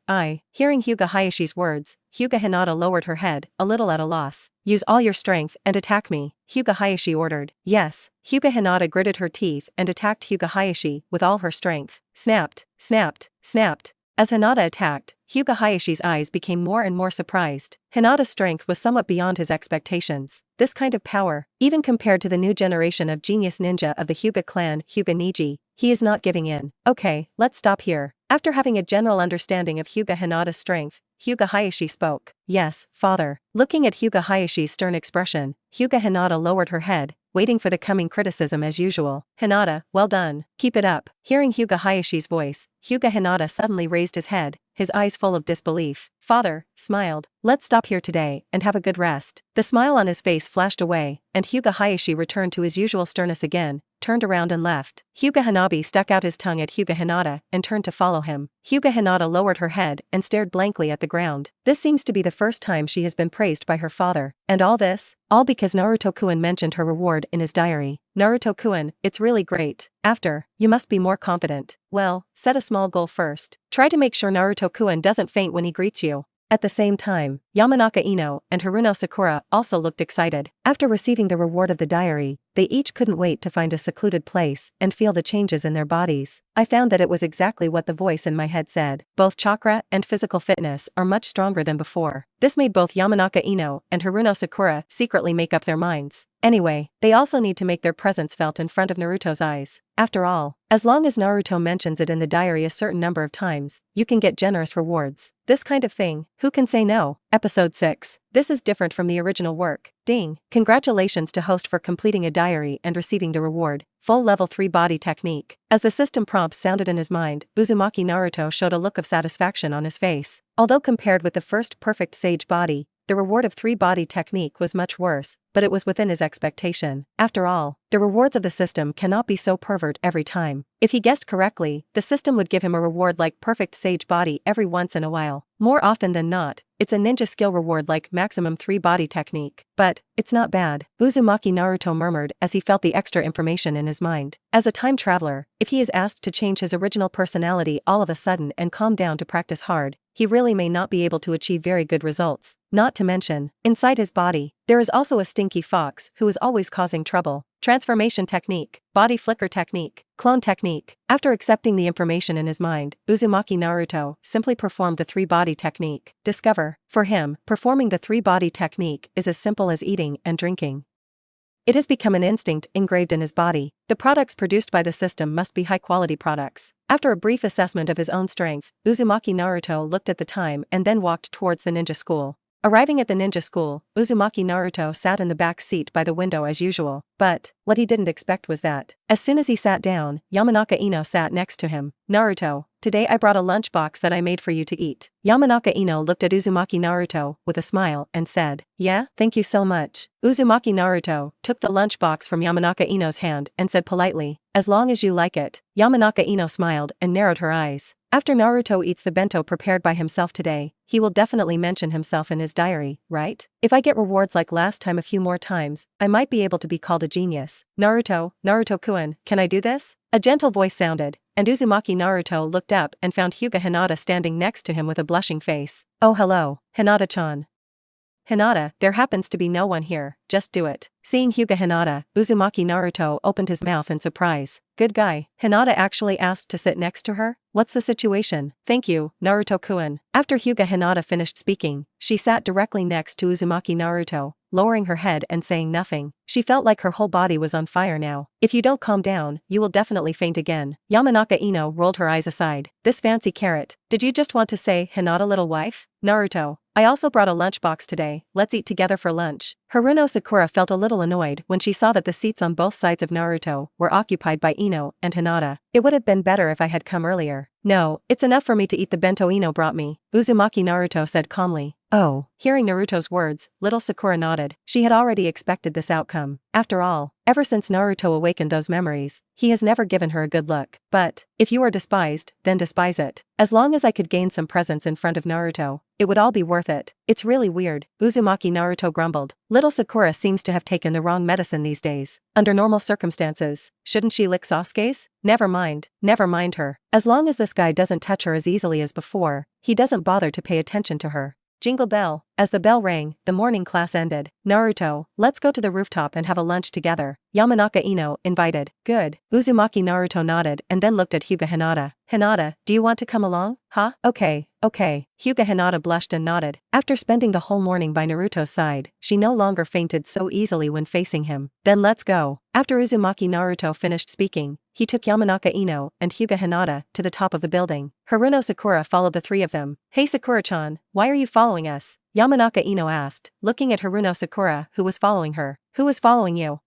Hearing Hyuga Hayashi's words, Hyuga Hinata lowered her head, a little at a loss. Use all your strength and attack me, Hyuga Hayashi ordered. Yes. Hyuga Hinata gritted her teeth and attacked Hyuga Hayashi with all her strength. Snapped, snapped, snapped. As Hinata attacked, Hyuga Hayashi's eyes became more and more surprised. Hinata's strength was somewhat beyond his expectations. This kind of power, even compared to the new generation of genius ninja of the Hyuga clan, Hyuga Niji, he is not giving in. Okay, let's stop here. After having a general understanding of Hyuga Hinata's strength, Hyuga Hayashi spoke. Yes, father. Looking at Hyuga Hayashi's stern expression, Hyuga Hinata lowered her head, waiting for the coming criticism as usual. Hinata, well done. Keep it up. Hearing Hyuga Hayashi's voice, Hyuga Hinata suddenly raised his head, his eyes full of disbelief. Father, smiled. Let's stop here today and have a good rest. The smile on his face flashed away, and Hyuga Hayashi returned to his usual sternness again, turned around and left. Hyuga Hanabi stuck out his tongue at Hyuga Hinata and turned to follow him. Hyuga Hinata lowered her head and stared blankly at the ground. This seems to be the first time she has been praised by her father. And all this? All because Naruto-kun mentioned her reward in his diary. Naruto-kun, it's really great. After, you must be more confident. Well, set a small goal first. Try to make sure Naruto-kun doesn't faint when he greets you. At the same time, Yamanaka Ino and Haruno Sakura also looked excited. After receiving the reward of the diary, they each couldn't wait to find a secluded place and feel the changes in their bodies. I found that it was exactly what the voice in my head said. Both chakra and physical fitness are much stronger than before. This made both Yamanaka Ino and Haruno Sakura secretly make up their minds. Anyway, they also need to make their presence felt in front of Naruto's eyes. After all, as long as Naruto mentions it in the diary a certain number of times, you can get generous rewards. This kind of thing, who can say no? Episode 6. This is different from the original work. Ding! Congratulations to host for completing a diary and receiving the reward. Full level 3 body technique. As the system prompts sounded in his mind, Uzumaki Naruto showed a look of satisfaction on his face. Although compared with the first perfect sage body, the reward of 3 body technique was much worse, but it was within his expectation. After all, the rewards of the system cannot be so pervert every time. If he guessed correctly, the system would give him a reward like perfect sage body every once in a while. More often than not, it's a ninja skill reward like maximum 3 body technique. But, it's not bad, Uzumaki Naruto murmured as he felt the extra information in his mind. As a time traveler, if he is asked to change his original personality all of a sudden and calm down to practice hard, he really may not be able to achieve very good results. Not to mention, inside his body, there is also a stinky fox who is always causing trouble. Transformation technique, body flicker technique, clone technique. After accepting the information in his mind, Uzumaki Naruto simply performed the 3 body technique. Discover. For him, performing the 3 body technique is as simple as eating and drinking. It has become an instinct engraved in his body. The products produced by the system must be high-quality products. After a brief assessment of his own strength, Uzumaki Naruto looked at the time and then walked towards the ninja school. Arriving at the ninja school, Uzumaki Naruto sat in the back seat by the window as usual. But, what he didn't expect was that, as soon as he sat down, Yamanaka Ino sat next to him. Naruto, today I brought a lunchbox that I made for you to eat. Yamanaka Ino looked at Uzumaki Naruto with a smile and said, yeah, thank you so much. Uzumaki Naruto took the lunchbox from Yamanaka Ino's hand and said politely, as long as you like it. Yamanaka Ino smiled and narrowed her eyes. After Naruto eats the bento prepared by himself today, he will definitely mention himself in his diary, right? If I get rewards like last time a few more times, I might be able to be called a genius. Naruto-kun, can I do this? A gentle voice sounded, and Uzumaki Naruto looked up and found Hyuga Hinata standing next to him with a blushing face. Oh hello, Hinata-chan. Hinata, there happens to be no one here, just do it. Seeing Hyuga Hinata, Uzumaki Naruto opened his mouth in surprise. Good guy. Hinata actually asked to sit next to her? What's the situation? Thank you, Naruto-kun. After Hyuga Hinata finished speaking, she sat directly next to Uzumaki Naruto, lowering her head and saying nothing. She felt like her whole body was on fire now. If you don't calm down, you will definitely faint again. Yamanaka Ino rolled her eyes aside. This fancy carrot. Did you just want to say Hinata little wife? Naruto, I also brought a lunchbox today, let's eat together for lunch. Haruno Sakura felt a little annoyed when she saw that the seats on both sides of Naruto were occupied by Ino and Hinata. It would have been better if I had come earlier. No, it's enough for me to eat the bento Ino brought me, Uzumaki Naruto said calmly. Oh, hearing Naruto's words, little Sakura nodded. She had already expected this outcome. After all, ever since Naruto awakened those memories, he has never given her a good look. But, if you are despised, then despise it. As long as I could gain some presence in front of Naruto, it would all be worth it. It's really weird, Uzumaki Naruto grumbled. Little Sakura seems to have taken the wrong medicine these days. Under normal circumstances, shouldn't she lick Sasuke's? Never mind her. As long as this guy doesn't touch her as easily as before, he doesn't bother to pay attention to her. Jingle bell. As the bell rang, the morning class ended. Naruto, let's go to the rooftop and have a lunch together, Yamanaka Ino invited. Good. Uzumaki Naruto nodded and then looked at Hyuga Hinata. Hinata, do you want to come along? Huh? Okay. Hyuga Hinata blushed and nodded. After spending the whole morning by Naruto's side, she no longer fainted so easily when facing him. Then let's go. After Uzumaki Naruto finished speaking, he took Yamanaka Ino and Hyuga Hinata to the top of the building. Haruno Sakura followed the three of them. Hey Sakura-chan, why are you following us? Yamanaka Ino asked, looking at Haruno Sakura who was following her. Who is following you?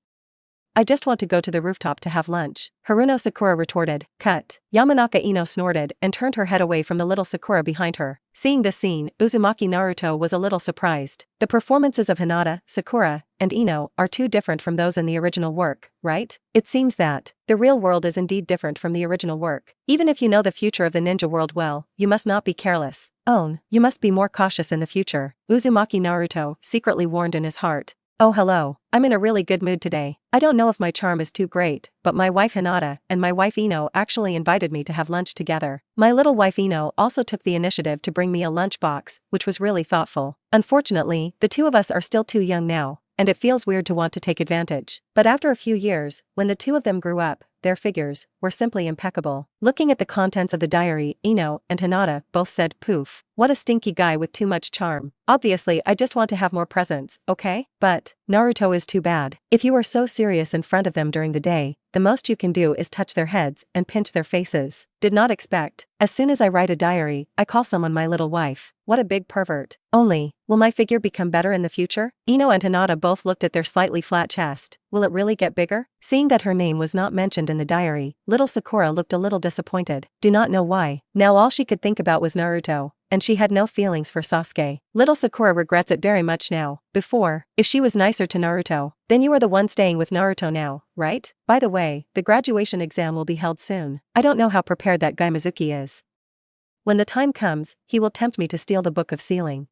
I just want to go to the rooftop to have lunch, Haruno Sakura retorted. Cut. Yamanaka Ino snorted and turned her head away from the little Sakura behind her. Seeing this scene, Uzumaki Naruto was a little surprised. The performances of Hinata, Sakura, and Ino are too different from those in the original work, right? It seems that the real world is indeed different from the original work. Even if you know the future of the ninja world well, you must not be careless. You must be more cautious in the future, Uzumaki Naruto secretly warned in his heart. Oh hello, I'm in a really good mood today. I don't know if my charm is too great, but my wife Hinata and my wife Ino actually invited me to have lunch together. My little wife Ino also took the initiative to bring me a lunchbox, which was really thoughtful. Unfortunately, the two of us are still too young now, and it feels weird to want to take advantage. But after a few years, when the two of them grew up, their figures were simply impeccable. Looking at the contents of the diary, Ino and Hinata both said, poof. What a stinky guy with too much charm. Obviously I just want to have more presents, okay? But Naruto is too bad. If you are so serious in front of them during the day, the most you can do is touch their heads and pinch their faces. Did not expect. As soon as I write a diary, I call someone my little wife. What a big pervert. Only, will my figure become better in the future? Ino and Hinata both looked at their slightly flat chest. Will it really get bigger? Seeing that her name was not mentioned in the diary, little Sakura looked a little disappointed. Do not know why. Now all she could think about was Naruto, and she had no feelings for Sasuke. Little Sakura regrets it very much now. Before, if she was nicer to Naruto, then you are the one staying with Naruto now, right? By the way, the graduation exam will be held soon. I don't know how prepared that guy Mizuki is. When the time comes, he will tempt me to steal the book of sealing.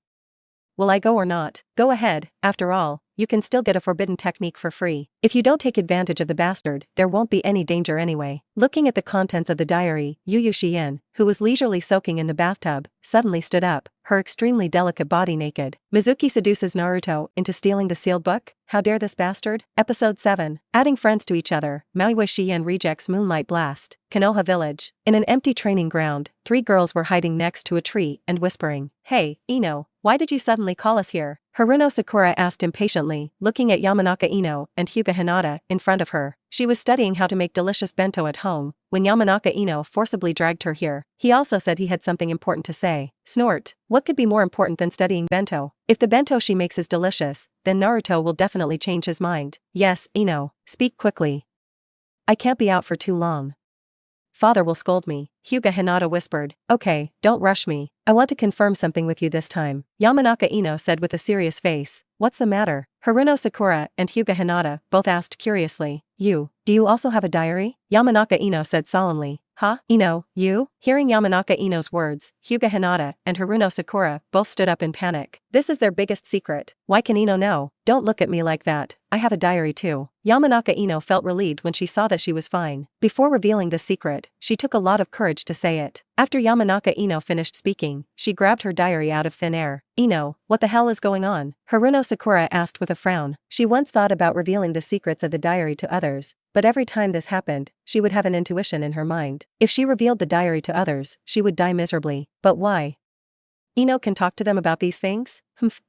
Will I go or not? Go ahead, after all, you can still get a forbidden technique for free. If you don't take advantage of the bastard, there won't be any danger anyway. Looking at the contents of the diary, Yu Shien, who was leisurely soaking in the bathtub, suddenly stood up, her extremely delicate body naked. Mizuki seduces Naruto into stealing the sealed book? How dare this bastard? Episode 7. Adding friends to each other, Maui Shien rejects Moonlight Blast. Konoha Village. In an empty training ground, 3 girls were hiding next to a tree and whispering, Hey, Ino, why did you suddenly call us here? Haruno Sakura asked impatiently, looking at Yamanaka Ino and Hyuga Hinata in front of her. She was studying how to make delicious bento at home when Yamanaka Ino forcibly dragged her here. He also said he had something important to say. Snort. What could be more important than studying bento? If the bento she makes is delicious, then Naruto will definitely change his mind. Yes, Ino. Speak quickly. I can't be out for too long. Father will scold me, Hyuga Hinata whispered. Okay, don't rush me. I want to confirm something with you this time, Yamanaka Ino said with a serious face. What's the matter? Haruno Sakura and Hyuga Hinata both asked curiously. Do you also have a diary? Yamanaka Ino said solemnly. Huh? Ino, you? Hearing Yamanaka Ino's words, Hyuga Hinata and Haruno Sakura both stood up in panic. This is their biggest secret. Why can Ino know? Don't look at me like that. I have a diary too. Yamanaka Ino felt relieved when she saw that she was fine. Before revealing the secret, she took a lot of courage to say it. After Yamanaka Ino finished speaking, she grabbed her diary out of thin air. Ino, what the hell is going on? Haruno Sakura asked with a frown. She once thought about revealing the secrets of the diary to others, but every time this happened, she would have an intuition in her mind. If she revealed the diary to others, she would die miserably. But why? Ino can talk to them about these things?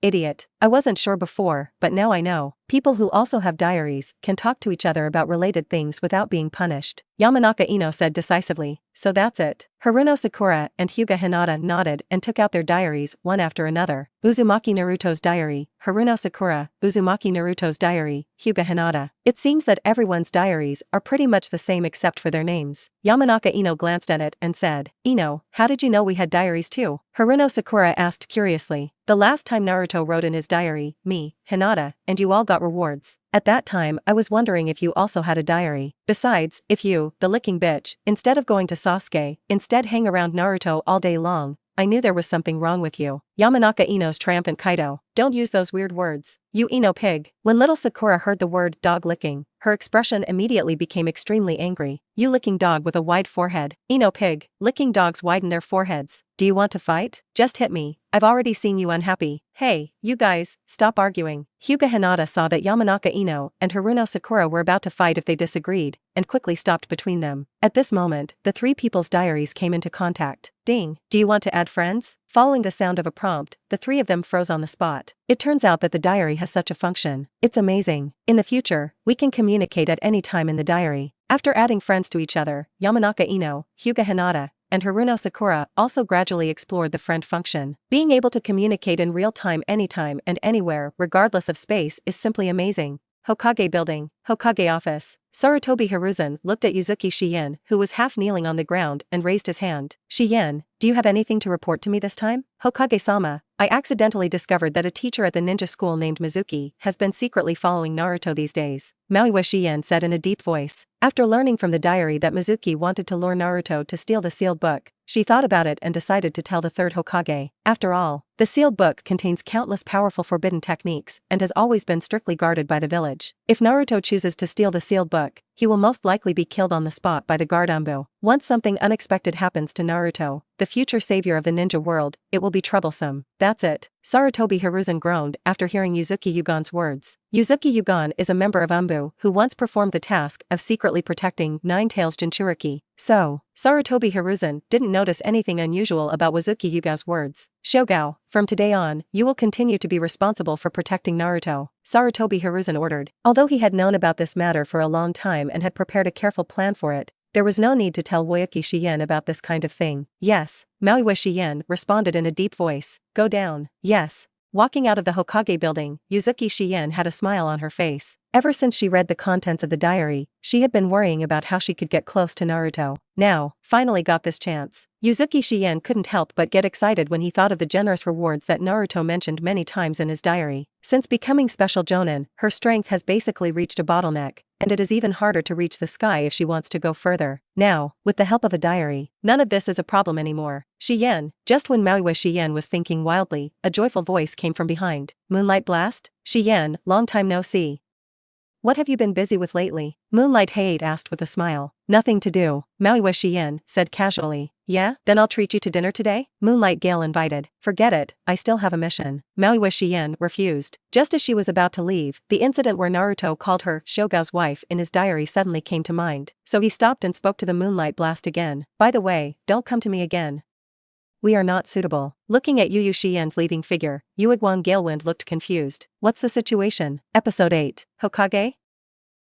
Idiot. I wasn't sure before, but now I know. People who also have diaries can talk to each other about related things without being punished, Yamanaka Ino said decisively. So that's it. Haruno Sakura and Hyuga Hinata nodded and took out their diaries one after another. Uzumaki Naruto's diary, Haruno Sakura, Uzumaki Naruto's diary, Hyuga Hinata. It seems that everyone's diaries are pretty much the same except for their names. Yamanaka Ino glanced at it and said, Ino, how did you know we had diaries too? Haruno Sakura asked curiously. The last time Naruto wrote in his diary, me, Hinata, and you all got rewards. At that time I was wondering if you also had a diary. Besides, if you, the licking bitch, instead of going to Sasuke, instead hang around Naruto all day long, I knew there was something wrong with you. Yamanaka Ino's triumphant Kaido. Don't use those weird words. You Ino pig. When little Sakura heard the word dog licking, her expression immediately became extremely angry. You licking dog with a wide forehead. Ino pig. Licking dogs widen their foreheads. Do you want to fight? Just hit me. I've already seen you unhappy. Hey, you guys, stop arguing. Hyuga Hinata saw that Yamanaka Ino and Haruno Sakura were about to fight if they disagreed, and quickly stopped between them. At this moment, the three people's diaries came into contact. Ding. Do you want to add friends? Following the sound of a prompt, the three of them froze on the spot. It turns out that the diary has such a function. It's amazing. In the future, we can communicate at any time in the diary. After adding friends to each other, Yamanaka Ino, Hyuga Hinata, and Haruno Sakura also gradually explored the friend function. Being able to communicate in real time anytime and anywhere, regardless of space, is simply amazing. Hokage building, Hokage office. Sarutobi Hiruzen looked at Yuzuki Shiyen, who was half kneeling on the ground, and raised his hand. Shiyen, do you have anything to report to me this time? Hokage-sama, I accidentally discovered that a teacher at the ninja school named Mizuki has been secretly following Naruto these days. Maui Shiyen said in a deep voice. After learning from the diary that Mizuki wanted to lure Naruto to steal the sealed book, she thought about it and decided to tell the third Hokage. After all, the sealed book contains countless powerful forbidden techniques and has always been strictly guarded by the village. If Naruto chooses to steal the sealed book, he will most likely be killed on the spot by the guard Anbu. Once something unexpected happens to Naruto, the future savior of the ninja world, it will be troublesome. That's it. Sarutobi Hiruzen groaned after hearing Yuzuki Yugan's words. Yuzuki Yugan is a member of Anbu who once performed the task of secretly protecting Nine-Tails Jinchuriki. So, Sarutobi Hiruzen didn't notice anything unusual about Yuzuki Yuga's words. Shogao, from today on, you will continue to be responsible for protecting Naruto, Sarutobi Hiruzen ordered. Although he had known about this matter for a long time and had prepared a careful plan for it, there was no need to tell Woyuki Shiyen about this kind of thing. Yes, Maui Shiyen responded in a deep voice. Go down. Yes. Walking out of the Hokage building, Yuzuki Shiyen had a smile on her face. Ever since she read the contents of the diary, she had been worrying about how she could get close to Naruto. Now, finally got this chance. Yuzuki Shiyen couldn't help but get excited when he thought of the generous rewards that Naruto mentioned many times in his diary. Since becoming Special Jonin, her strength has basically reached a bottleneck, and it is even harder to reach the sky if she wants to go further. Now, with the help of a diary, none of this is a problem anymore. Shiyen, just when Maui Shiyen was thinking wildly, a joyful voice came from behind. Moonlight Blast? Shiyen, long time no see. What have you been busy with lately? Moonlight Hayate asked with a smile. Nothing to do, Maui Shiyen said casually. Yeah? Then I'll treat you to dinner today? Moonlight Gale invited. Forget it, I still have a mission. Maui Shiyen refused. Just as she was about to leave, the incident where Naruto called her Shogao's wife in his diary suddenly came to mind. So he stopped and spoke to the Moonlight Blast again. By the way, don't come to me again. We are not suitable. Looking at Yu Shiyen's leaving figure, Yuiguan Galewind looked confused. What's the situation? Episode 8. Hokage?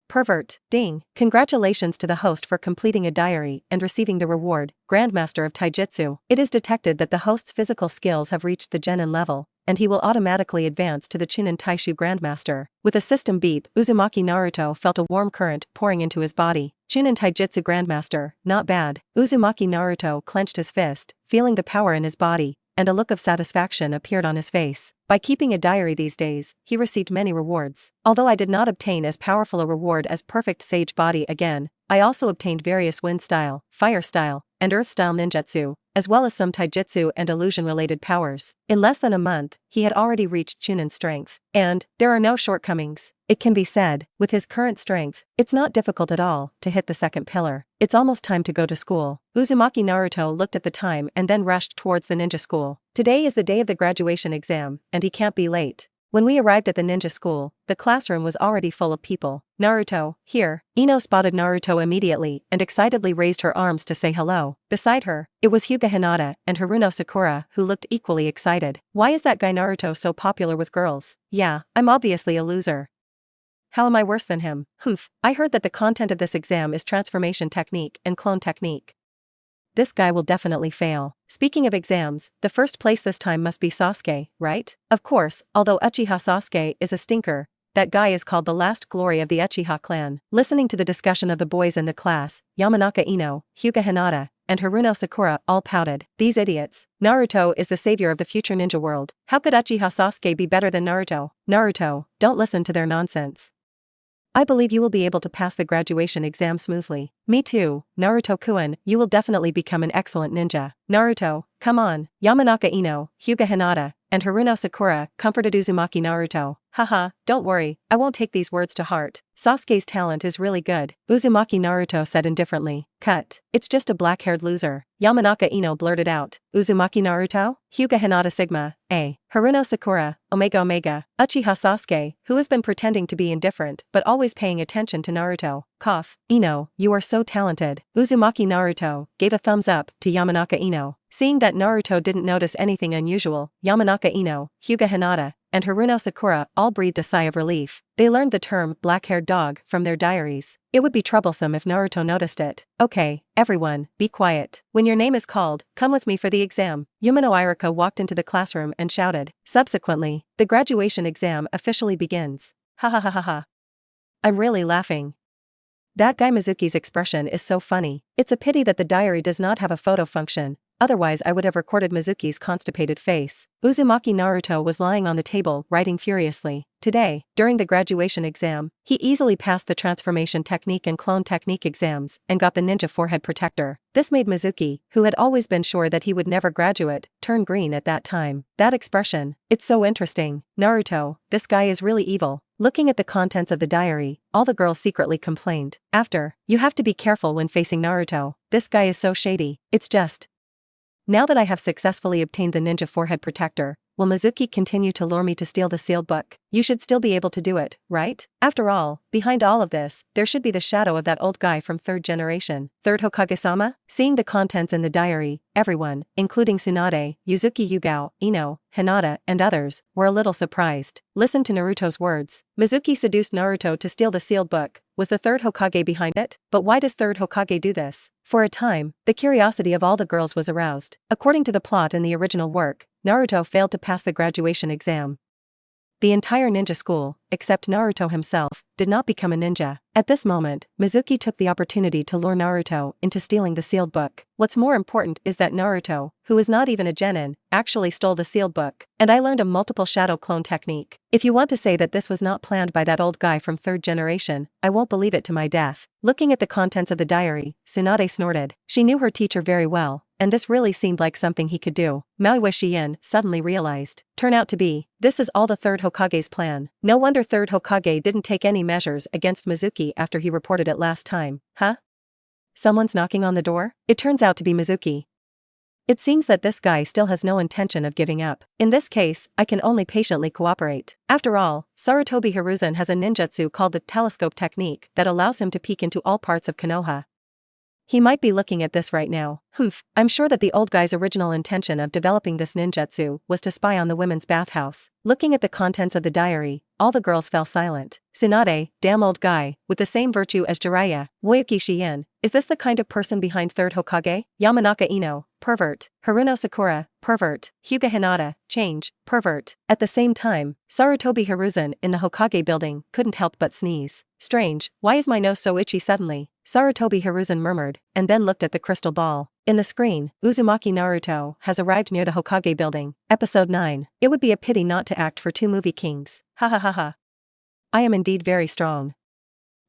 Pervert. Ding. Congratulations to the host for completing a diary and receiving the reward, Grandmaster of Taijutsu. It is detected that the host's physical skills have reached the Genin level, and he will automatically advance to the Chunin Taishu Grandmaster. With a system beep, Uzumaki Naruto felt a warm current pouring into his body. Chunin Taijutsu Grandmaster, not bad. Uzumaki Naruto clenched his fist, feeling the power in his body, and a look of satisfaction appeared on his face. By keeping a diary these days, he received many rewards. Although I did not obtain as powerful a reward as Perfect Sage Body again, I also obtained various Wind Style, Fire Style, and Earth Style ninjutsu, as well as some taijutsu and illusion-related powers. In less than a month, he had already reached Chunin strength. And, there are no shortcomings. It can be said, with his current strength, it's not difficult at all to hit the second pillar. It's almost time to go to school. Uzumaki Naruto looked at the time and then rushed towards the ninja school. Today is the day of the graduation exam, and he can't be late. When we arrived at the ninja school, the classroom was already full of people. Naruto, here. Ino spotted Naruto immediately and excitedly raised her arms to say hello. Beside her, it was Hyuga Hinata and Haruno Sakura who looked equally excited. Why is that guy Naruto so popular with girls? Yeah, I'm obviously a loser. How am I worse than him? Humph, I heard that the content of this exam is transformation technique and clone technique. This guy will definitely fail. Speaking of exams, the first place this time must be Sasuke, right? Of course, although Uchiha Sasuke is a stinker, that guy is called the last glory of the Uchiha clan. Listening to the discussion of the boys in the class, Yamanaka Ino, Hyuga Hinata, and Haruno Sakura all pouted. These idiots. Naruto is the savior of the future ninja world. How could Uchiha Sasuke be better than Naruto? Naruto, don't listen to their nonsense. I believe you will be able to pass the graduation exam smoothly. Me too, Naruto-kun, you will definitely become an excellent ninja. Naruto, come on. Yamanaka Ino, Hyuga Hinata, and Haruno Sakura comforted Uzumaki Naruto. Haha, don't worry, I won't take these words to heart. Sasuke's talent is really good, Uzumaki Naruto said indifferently. Cut. It's just a black-haired loser. Yamanaka Ino blurted out. Uzumaki Naruto? Hyuga Hinata Sigma, A. Haruno Sakura, Omega Omega. Uchiha Sasuke, who has been pretending to be indifferent but always paying attention to Naruto. Cough. Ino, you are so talented. Uzumaki Naruto gave a thumbs up to Yamanaka Ino. Seeing that Naruto didn't notice anything unusual, Yamanaka Ino, Hyuga Hinata, and Haruno Sakura all breathed a sigh of relief. They learned the term black-haired dog from their diaries. It would be troublesome if Naruto noticed it. Okay, everyone, be quiet. When your name is called, come with me for the exam. Yumino Irika walked into the classroom and shouted. Subsequently, the graduation exam officially begins. Ha ha ha ha ha. I'm really laughing. That guy Mizuki's expression is so funny. It's a pity that the diary does not have a photo function. Otherwise I would have recorded Mizuki's constipated face. Uzumaki Naruto was lying on the table writing furiously. Today, during the graduation exam, he easily passed the transformation technique and clone technique exams and got the ninja forehead protector. This made Mizuki, who had always been sure that he would never graduate, turn green at that time. That expression, it's so interesting. Naruto, this guy is really evil. Looking at the contents of the diary, all the girls secretly complained. After, you have to be careful when facing Naruto. This guy is so shady. It's just. Now that I have successfully obtained the ninja forehead protector, will Mizuki continue to lure me to steal the sealed book? You should still be able to do it, right? After all, behind all of this, there should be the shadow of that old guy from third generation. Third Hokage-sama? Seeing the contents in the diary, everyone, including Tsunade, Yuzuki Yugao, Ino, Hinata, and others, were a little surprised. Listen to Naruto's words. Mizuki seduced Naruto to steal the sealed book. Was the third Hokage behind it? But why does third Hokage do this? For a time, the curiosity of all the girls was aroused. According to the plot in the original work, Naruto failed to pass the graduation exam. The entire ninja school, except Naruto himself, did not become a ninja. At this moment, Mizuki took the opportunity to lure Naruto into stealing the sealed book. What's more important is that Naruto, who is not even a genin, actually stole the sealed book. And I learned a multiple shadow clone technique. If you want to say that this was not planned by that old guy from third generation, I won't believe it to my death. Looking at the contents of the diary, Tsunade snorted. She knew her teacher very well, and this really seemed like something he could do. Maui Shien suddenly realized. Turn out to be, this is all the third Hokage's plan. No wonder third Hokage didn't take any measures against Mizuki after he reported it last time. Huh? Someone's knocking on the door? It turns out to be Mizuki. It seems that this guy still has no intention of giving up. In this case, I can only patiently cooperate. After all, Sarutobi Hiruzen has a ninjutsu called the telescope technique that allows him to peek into all parts of Konoha. He might be looking at this right now. Humph, I'm sure that the old guy's original intention of developing this ninjutsu was to spy on the women's bathhouse. Looking at the contents of the diary, all the girls fell silent. Tsunade, damn old guy, with the same virtue as Jiraiya. Woyuki Shien, is this the kind of person behind third Hokage? Yamanaka Ino, pervert. Haruno Sakura, pervert. Hyuga Hinata, change, pervert. At the same time, Sarutobi Hiruzen in the Hokage building couldn't help but sneeze. Strange, why is my nose so itchy suddenly? Sarutobi Hiruzen murmured, and then looked at the crystal ball. In the screen, Uzumaki Naruto has arrived near the Hokage building. Episode 9. It would be a pity not to act for two movie kings. Ha ha ha ha. I am indeed very strong.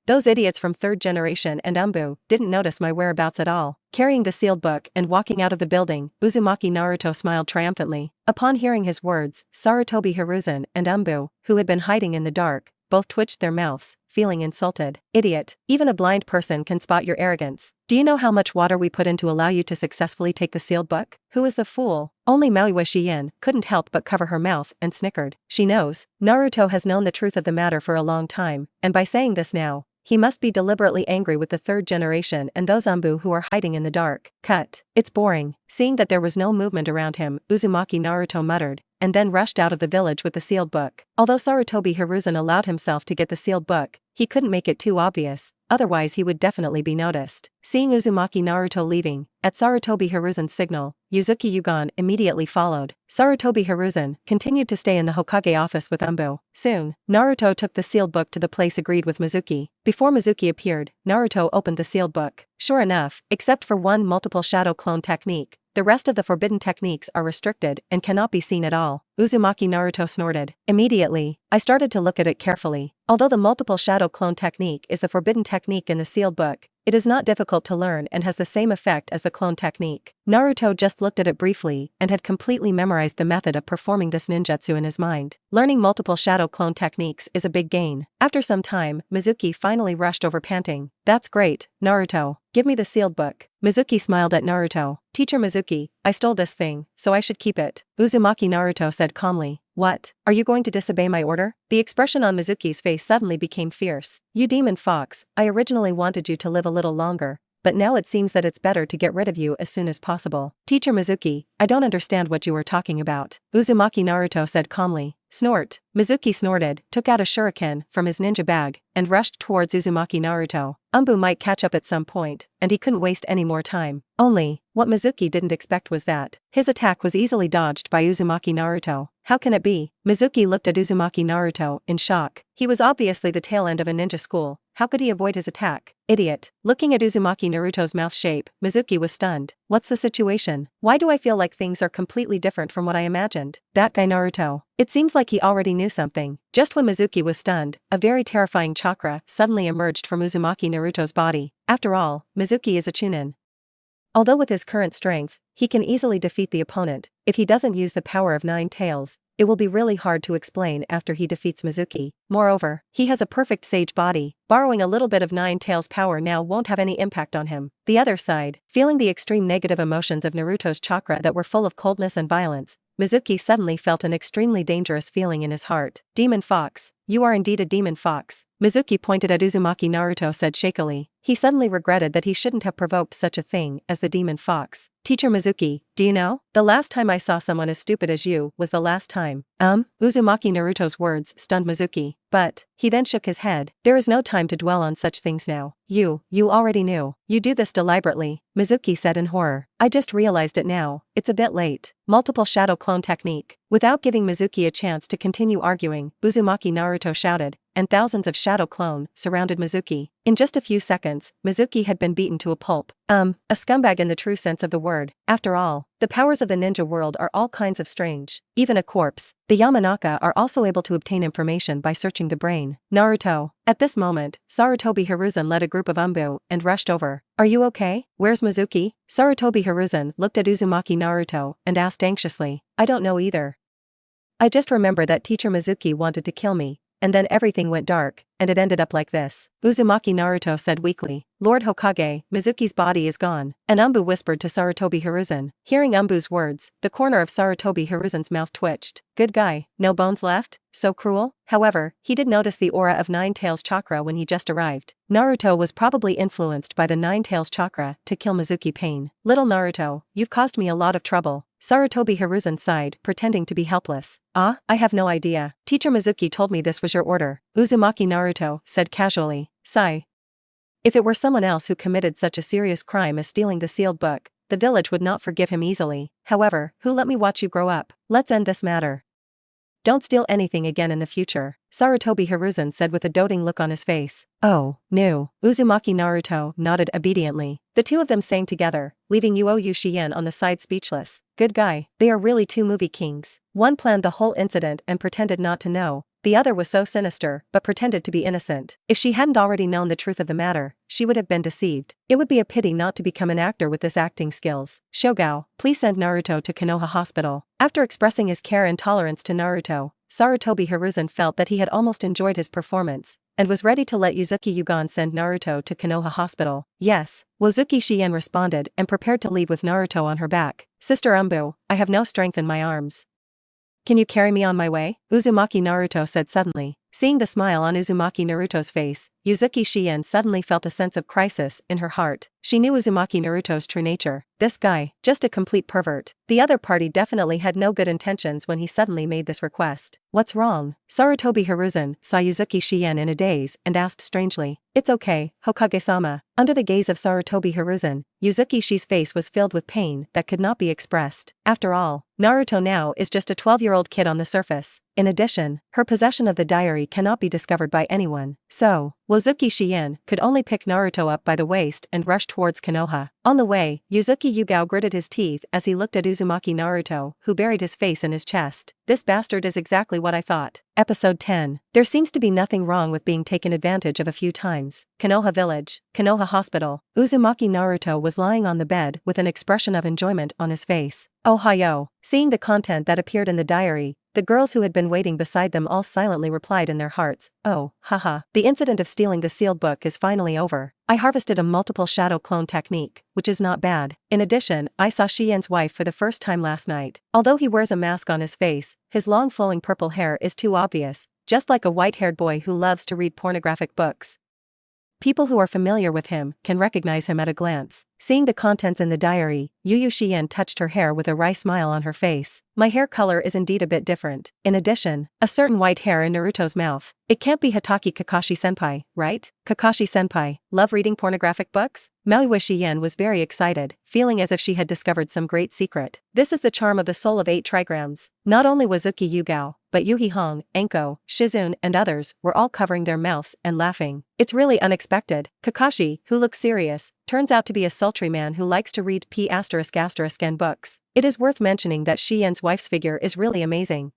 Those idiots from third generation and Umbu didn't notice my whereabouts at all. Carrying the sealed book and walking out of the building, Uzumaki Naruto smiled triumphantly. Upon hearing his words, Sarutobi Hiruzen and Umbu, who had been hiding in the dark, both twitched their mouths, feeling insulted. Idiot, even a blind person can spot your arrogance. Do you know how much water we put in to allow you to successfully take the sealed book? Who is the fool? Only Maui Shien couldn't help but cover her mouth and snickered. She knows. Naruto has known the truth of the matter for a long time, and by saying this now, he must be deliberately angry with the third generation and those Umbu who are hiding in the dark. Cut. It's boring. Seeing that there was no movement around him, Uzumaki Naruto muttered, and then rushed out of the village with the sealed book. Although Sarutobi Hiruzen allowed himself to get the sealed book, he couldn't make it too obvious, otherwise he would definitely be noticed. Seeing Uzumaki Naruto leaving, at Sarutobi Hiruzen's signal, Mizuki Yugon immediately followed. Sarutobi Hiruzen continued to stay in the Hokage office with Umbu. Soon, Naruto took the sealed book to the place agreed with Mizuki. Before Mizuki appeared, Naruto opened the sealed book. Sure enough, except for one multiple shadow clone technique, the rest of the forbidden techniques are restricted and cannot be seen at all. Uzumaki Naruto snorted. Immediately, I started to look at it carefully. Although the multiple shadow clone technique is the forbidden technique in the sealed book, it is not difficult to learn and has the same effect as the clone technique. Naruto just looked at it briefly and had completely memorized the method of performing this ninjutsu in his mind. Learning multiple shadow clone techniques is a big gain. After some time, Mizuki finally rushed over panting. That's great, Naruto. Give me the sealed book. Mizuki smiled at Naruto. Teacher Mizuki, I stole this thing, so I should keep it. Uzumaki Naruto said calmly. What? Are you going to disobey my order? The expression on Mizuki's face suddenly became fierce. You demon fox, I originally wanted you to live a little longer, but now it seems that it's better to get rid of you as soon as possible. Teacher Mizuki, I don't understand what you are talking about. Uzumaki Naruto said calmly. Snort. Mizuki snorted, took out a shuriken from his ninja bag, and rushed towards Uzumaki Naruto. Umbu might catch up at some point, and he couldn't waste any more time. Only, what Mizuki didn't expect was that his attack was easily dodged by Uzumaki Naruto. How can it be? Mizuki looked at Uzumaki Naruto in shock. He was obviously the tail end of a ninja school. How could he avoid his attack? Idiot. Looking at Uzumaki Naruto's mouth shape, Mizuki was stunned. What's the situation? Why do I feel like things are completely different from what I imagined? That guy Naruto. It seems like he already knew something. Just when Mizuki was stunned, a very terrifying chakra suddenly emerged from Uzumaki Naruto's body. After all, Mizuki is a chunin. Although with his current strength, he can easily defeat the opponent, if he doesn't use the power of 9 tails, it will be really hard to explain after he defeats Mizuki. Moreover, he has a perfect sage body, borrowing a little bit of 9 tails power now won't have any impact on him. The other side, feeling the extreme negative emotions of Naruto's chakra that were full of coldness and violence, Mizuki suddenly felt an extremely dangerous feeling in his heart. Demon fox, you are indeed a demon fox. Mizuki pointed at Uzumaki Naruto said shakily. He suddenly regretted that he shouldn't have provoked such a thing as the demon fox. Teacher Mizuki, do you know? The last time I saw someone as stupid as you was the last time. Uzumaki Naruto's words stunned Mizuki, but he then shook his head. There is no time to dwell on such things now. You already knew. You do this deliberately, Mizuki said in horror. I just realized it now. It's a bit late. Multiple shadow clone technique. Without giving Mizuki a chance to continue arguing, Uzumaki Naruto shouted, and thousands of shadow clone surrounded Mizuki. In just a few seconds, Mizuki had been beaten to a pulp. A scumbag in the true sense of the word. After all, the powers of the ninja world are all kinds of strange. Even a corpse. The Yamanaka are also able to obtain information by searching the brain. Naruto. At this moment, Sarutobi Hiruzen led a group of Umbu and rushed over. Are you okay? Where's Mizuki? Sarutobi Hiruzen looked at Uzumaki Naruto and asked anxiously. I don't know either. I just remember that teacher Mizuki wanted to kill me, and then everything went dark, and it ended up like this. Uzumaki Naruto said weakly. Lord Hokage, Mizuki's body is gone. And Umbu whispered to Sarutobi Hiruzen. Hearing Umbu's words, the corner of Sarutobi Hiruzen's mouth twitched. Good guy, no bones left? So cruel? However, he did notice the aura of 9 tails chakra when he just arrived. Naruto was probably influenced by the 9 tails chakra to kill Mizuki pain. Little Naruto, you've caused me a lot of trouble. Sarutobi Hiruzen sighed, pretending to be helpless. I have no idea. Teacher Mizuki told me this was your order. Uzumaki Naruto said casually. Sigh. If it were someone else who committed such a serious crime as stealing the sealed book, the village would not forgive him easily. However, who let me watch you grow up? Let's end this matter. Don't steal anything again in the future, Sarutobi Hiruzen said with a doting look on his face. Oh, no. Uzumaki Naruto nodded obediently. The two of them sang together, leaving Uoyu Shien on the side speechless. Good guy. They are really 2 movie kings. One planned the whole incident and pretended not to know. The other was so sinister, but pretended to be innocent. If she hadn't already known the truth of the matter, she would have been deceived. It would be a pity not to become an actor with this acting skills. Shogao, please send Naruto to Konoha Hospital. After expressing his care and tolerance to Naruto, Sarutobi Hiruzen felt that he had almost enjoyed his performance, and was ready to let Mizuki Yugon send Naruto to Konoha Hospital. Yes, Wozuki Shien responded and prepared to leave with Naruto on her back. Sister Umbu, I have no strength in my arms. Can you carry me on my way? Uzumaki Naruto said suddenly. Seeing the smile on Uzumaki Naruto's face, Mizuki Shien suddenly felt a sense of crisis in her heart. She knew Uzumaki Naruto's true nature. This guy, just a complete pervert. The other party definitely had no good intentions when he suddenly made this request. What's wrong? Sarutobi Hiruzen saw Yuzuki Shien in a daze and asked strangely. It's okay, Hokage-sama. Under the gaze of Sarutobi Hiruzen, Yuzuki Shi's face was filled with pain that could not be expressed. After all, Naruto now is just a 12-year-old kid on the surface. In addition, her possession of the diary cannot be discovered by anyone. So, Yuzuki Shien could only pick Naruto up by the waist and rush towards Konoha. On the way, Yuzuki Yugao gritted his teeth as he looked at Uzumaki Naruto, who buried his face in his chest. This bastard is exactly what I thought. Episode 10. There seems to be nothing wrong with being taken advantage of a few times. Konoha Village, Konoha Hospital. Uzumaki Naruto was lying on the bed with an expression of enjoyment on his face. Oh hi-yo. Seeing the content that appeared in the diary, the girls who had been waiting beside them all silently replied in their hearts, oh, haha. The incident of stealing the sealed book is finally over. I harvested a multiple shadow clone technique, which is not bad. In addition, I saw Shien's wife for the first time last night. Although he wears a mask on his face, his long flowing purple hair is too obvious, just like a white-haired boy who loves to read pornographic books. People who are familiar with him can recognize him at a glance. Seeing the contents in the diary, Yu Shien touched her hair with a wry smile on her face. My hair color is indeed a bit different. In addition, a certain white hair in Naruto's mouth. It can't be Hitaki Kakashi-senpai, right? Kakashi-senpai, love reading pornographic books? Maui Shien was very excited, feeling as if she had discovered some great secret. This is the charm of the soul of 8 trigrams. Not only was Uki Yugao, but Yuhi Hong, Enko, Shizune and others were all covering their mouths and laughing. It's really unexpected. Kakashi, who looks serious, turns out to be a sultry man who likes to read P*****n books. It is worth mentioning that Shien's wife's figure is really amazing.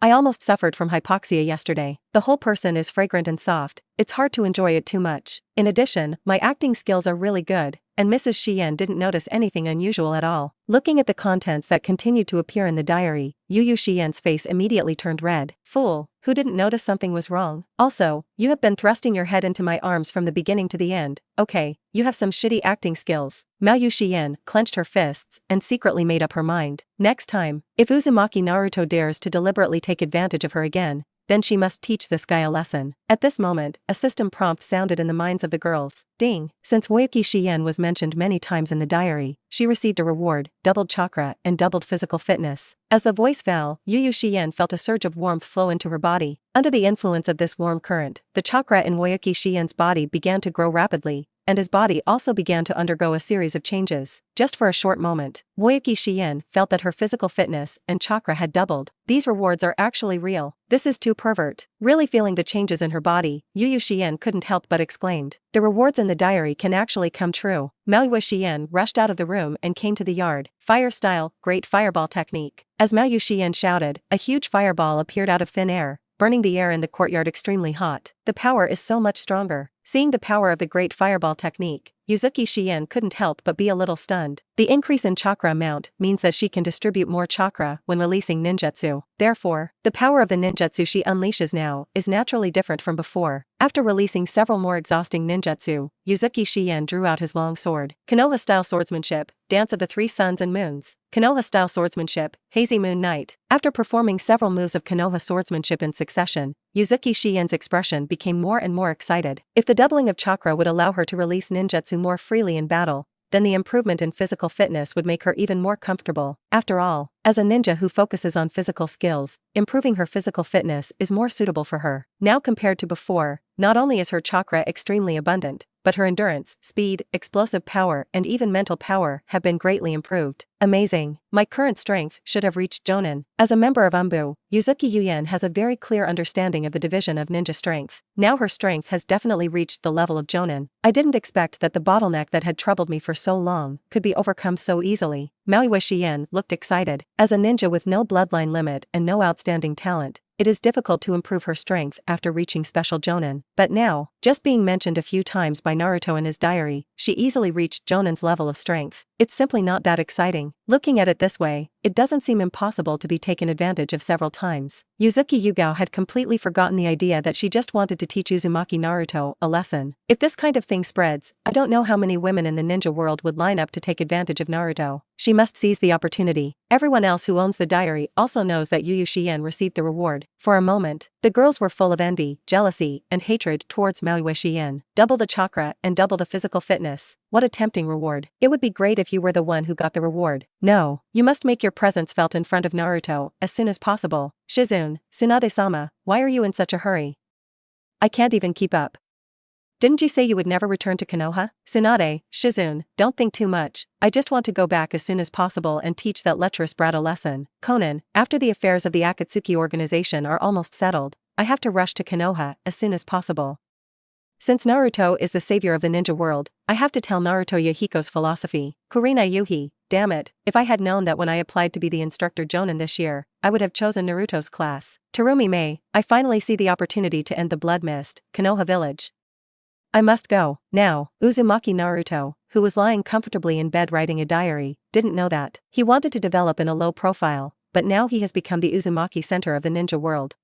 I almost suffered from hypoxia yesterday. The whole person is fragrant and soft, it's hard to enjoy it too much. In addition, my acting skills are really good, and Mrs. Shien didn't notice anything unusual at all. Looking at the contents that continued to appear in the diary, Yu Shien's face immediately turned red. Fool, who didn't notice something was wrong? Also, you have been thrusting your head into my arms from the beginning to the end. Okay, you have some shitty acting skills. Mao Shien clenched her fists and secretly made up her mind. Next time, if Uzumaki Naruto dares to deliberately take advantage of her again, then she must teach this guy a lesson. At this moment, a system prompt sounded in the minds of the girls. Ding! Since Woyuki Shien was mentioned many times in the diary, she received a reward, doubled chakra and doubled physical fitness. As the voice fell, Yu Shien felt a surge of warmth flow into her body. Under the influence of this warm current, the chakra in Woyuki Shien's body began to grow rapidly, and his body also began to undergo a series of changes. Just for a short moment, Woyuki Shien felt that her physical fitness and chakra had doubled. These rewards are actually real. This is too pervert. Really feeling the changes in her body, Yu Shien couldn't help but exclaimed. The rewards in the diary can actually come true. Maui Shien rushed out of the room and came to the yard. Fire style, great fireball technique. As Maui Shien shouted, a huge fireball appeared out of thin air, burning the air in the courtyard extremely hot. The power is so much stronger. Seeing the power of the great fireball technique, Yuzuki Shien couldn't help but be a little stunned. The increase in chakra amount means that she can distribute more chakra when releasing ninjutsu. Therefore, the power of the ninjutsu she unleashes now is naturally different from before. After releasing several more exhausting ninjutsu, Yuzuki Shien drew out his long sword. Konoha-style swordsmanship, Dance of the Three Suns and Moons. Konoha-style swordsmanship, Hazy Moon Night. After performing several moves of Konoha swordsmanship in succession, Yuzuki Shien's expression became more and more excited. If the doubling of chakra would allow her to release ninjutsu more freely in battle, then the improvement in physical fitness would make her even more comfortable. After all, as a ninja who focuses on physical skills, improving her physical fitness is more suitable for her. Now compared to before, not only is her chakra extremely abundant, but her endurance, speed, explosive power and even mental power have been greatly improved. Amazing. My current strength should have reached Jonin. As a member of Umbu, Yuzuki Yuyen has a very clear understanding of the division of ninja strength. Now her strength has definitely reached the level of Jonin. I didn't expect that the bottleneck that had troubled me for so long could be overcome so easily. Maui Shien looked excited. As a ninja with no bloodline limit and no outstanding talent, it is difficult to improve her strength after reaching special Jonin. But now, just being mentioned a few times by Naruto in his diary, she easily reached Jonin's level of strength. It's simply not that exciting. Looking at it this way, it doesn't seem impossible to be taken advantage of several times. Yuzuki Yugao had completely forgotten the idea that she just wanted to teach Uzumaki Naruto a lesson. If this kind of thing spreads, I don't know how many women in the ninja world would line up to take advantage of Naruto. She must seize the opportunity. Everyone else who owns the diary also knows that Yu Shien received the reward. For a moment, the girls were full of envy, jealousy, and hatred towards Maui Xian. Double the chakra and double the physical fitness. What a tempting reward. It would be great if you were the one who got the reward. No, you must make your presence felt in front of Naruto as soon as possible. Shizune, Tsunade-sama, why are you in such a hurry? I can't even keep up. Didn't you say you would never return to Konoha? Tsunade, Shizune, don't think too much, I just want to go back as soon as possible and teach that lecherous brat a lesson. Conan, after the affairs of the Akatsuki organization are almost settled, I have to rush to Konoha as soon as possible. Since Naruto is the savior of the ninja world, I have to tell Naruto Yahiko's philosophy. Kurina Yuhi, damn it, if I had known that when I applied to be the instructor Jonin this year, I would have chosen Naruto's class. Terumi Mei, I finally see the opportunity to end the blood mist. Konoha village. I must go, now. Uzumaki Naruto, who was lying comfortably in bed writing a diary, didn't know that. He wanted to develop in a low profile, but now he has become the Uzumaki center of the ninja world.